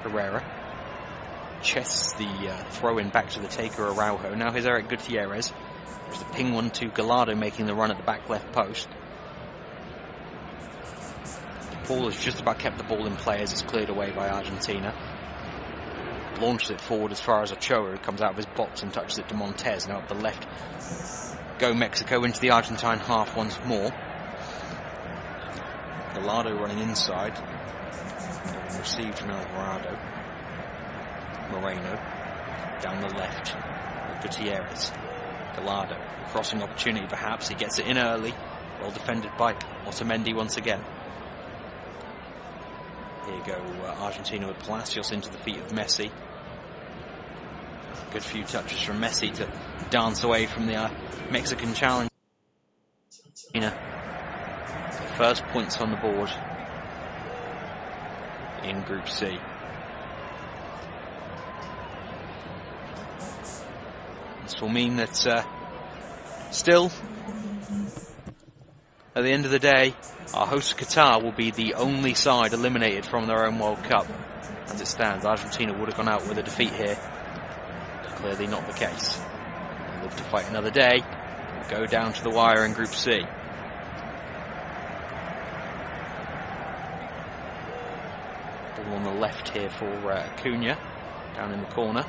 Herrera chests the throw in back to the taker Araujo. Now here's Eric Gutierrez. There's the ping one to Gallardo making the run at the back left post. Paul has just about kept the ball in play as it's cleared away by Argentina. Launches it forward as far as Ochoa, who comes out of his box and touches it to Montez. Now up the left go Mexico into the Argentine half once more. Gallardo running inside. Received from Alvarado. Moreno down the left. Gutierrez. Gallardo. Crossing opportunity perhaps. He gets it in early. Well defended by Otamendi once again. Here you go Argentina with Palacios into the feet of Messi. Good few touches from Messi to dance away from the Mexican challenge. First points on the board in Group C. This will mean that still, at the end of the day, our host Qatar will be the only side eliminated from their own World Cup. As it stands, Argentina would have gone out with a defeat here. Clearly not the case. They live to fight another day. Go down to the wire in Group C. Ball on the left here for Acuna, down in the corner.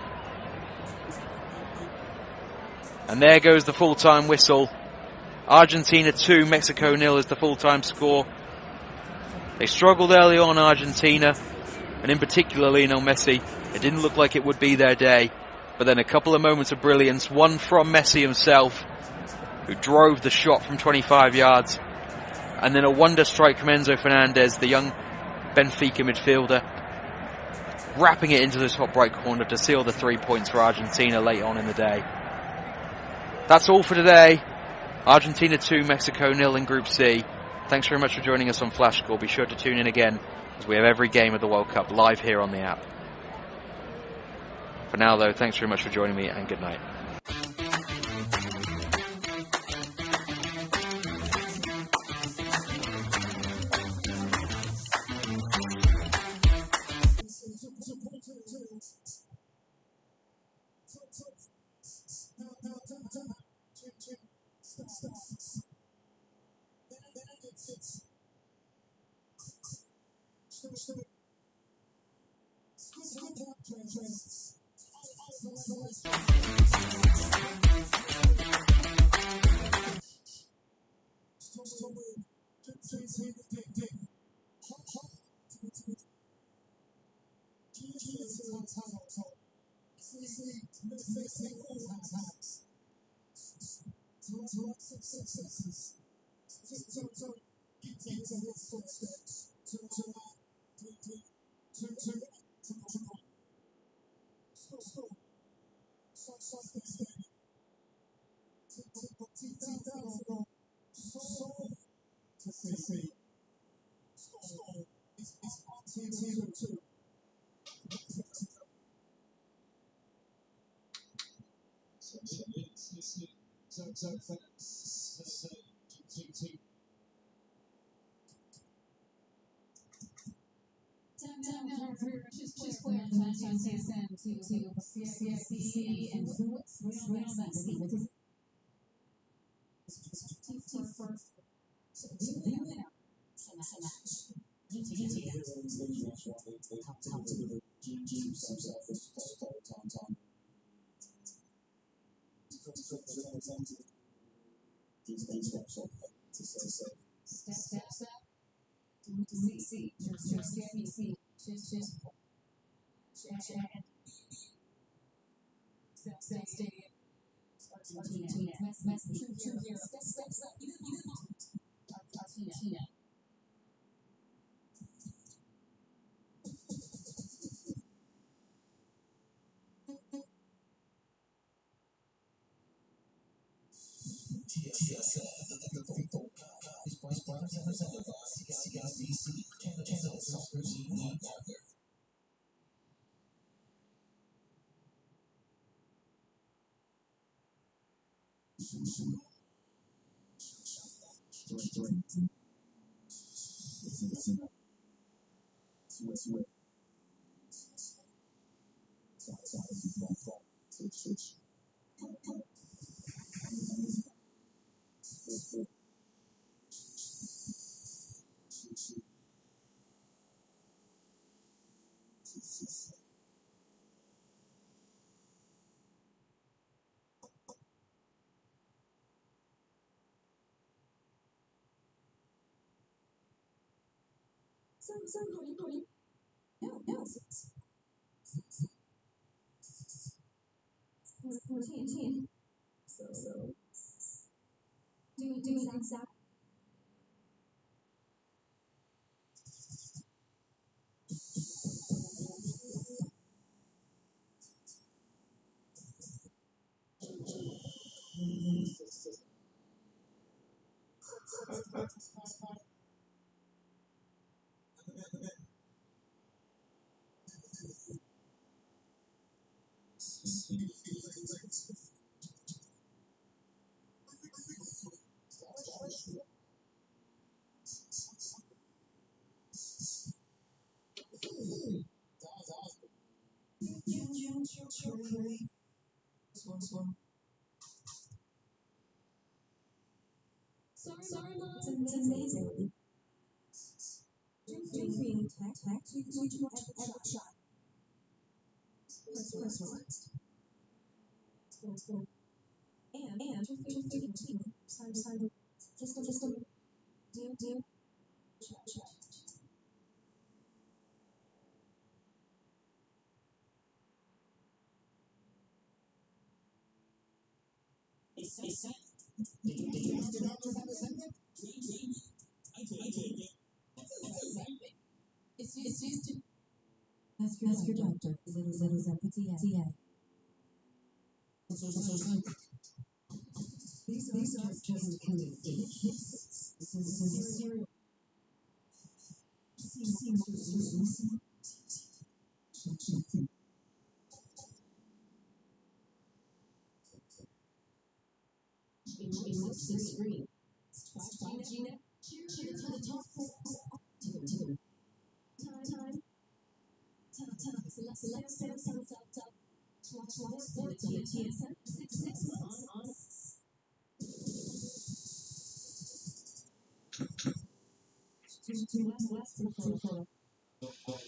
And there goes the full-time whistle. Argentina 2, Mexico 0 is the full-time score. They struggled early on, Argentina, and in particular Lionel Messi. It didn't look like it would be their day. But then a couple of moments of brilliance, one from Messi himself, who drove the shot from 25 yards, and then a wonder strike from Enzo Fernandez, the young Benfica midfielder, wrapping it into the top right corner to seal the 3 points for Argentina late on in the day. That's all for today. Argentina 2, Mexico 0 in Group C. Thanks very much for joining us on Flash Score. Be sure to tune in again, as we have every game of the World Cup live here on the app. For now, though, thanks very much for joining me, and good night.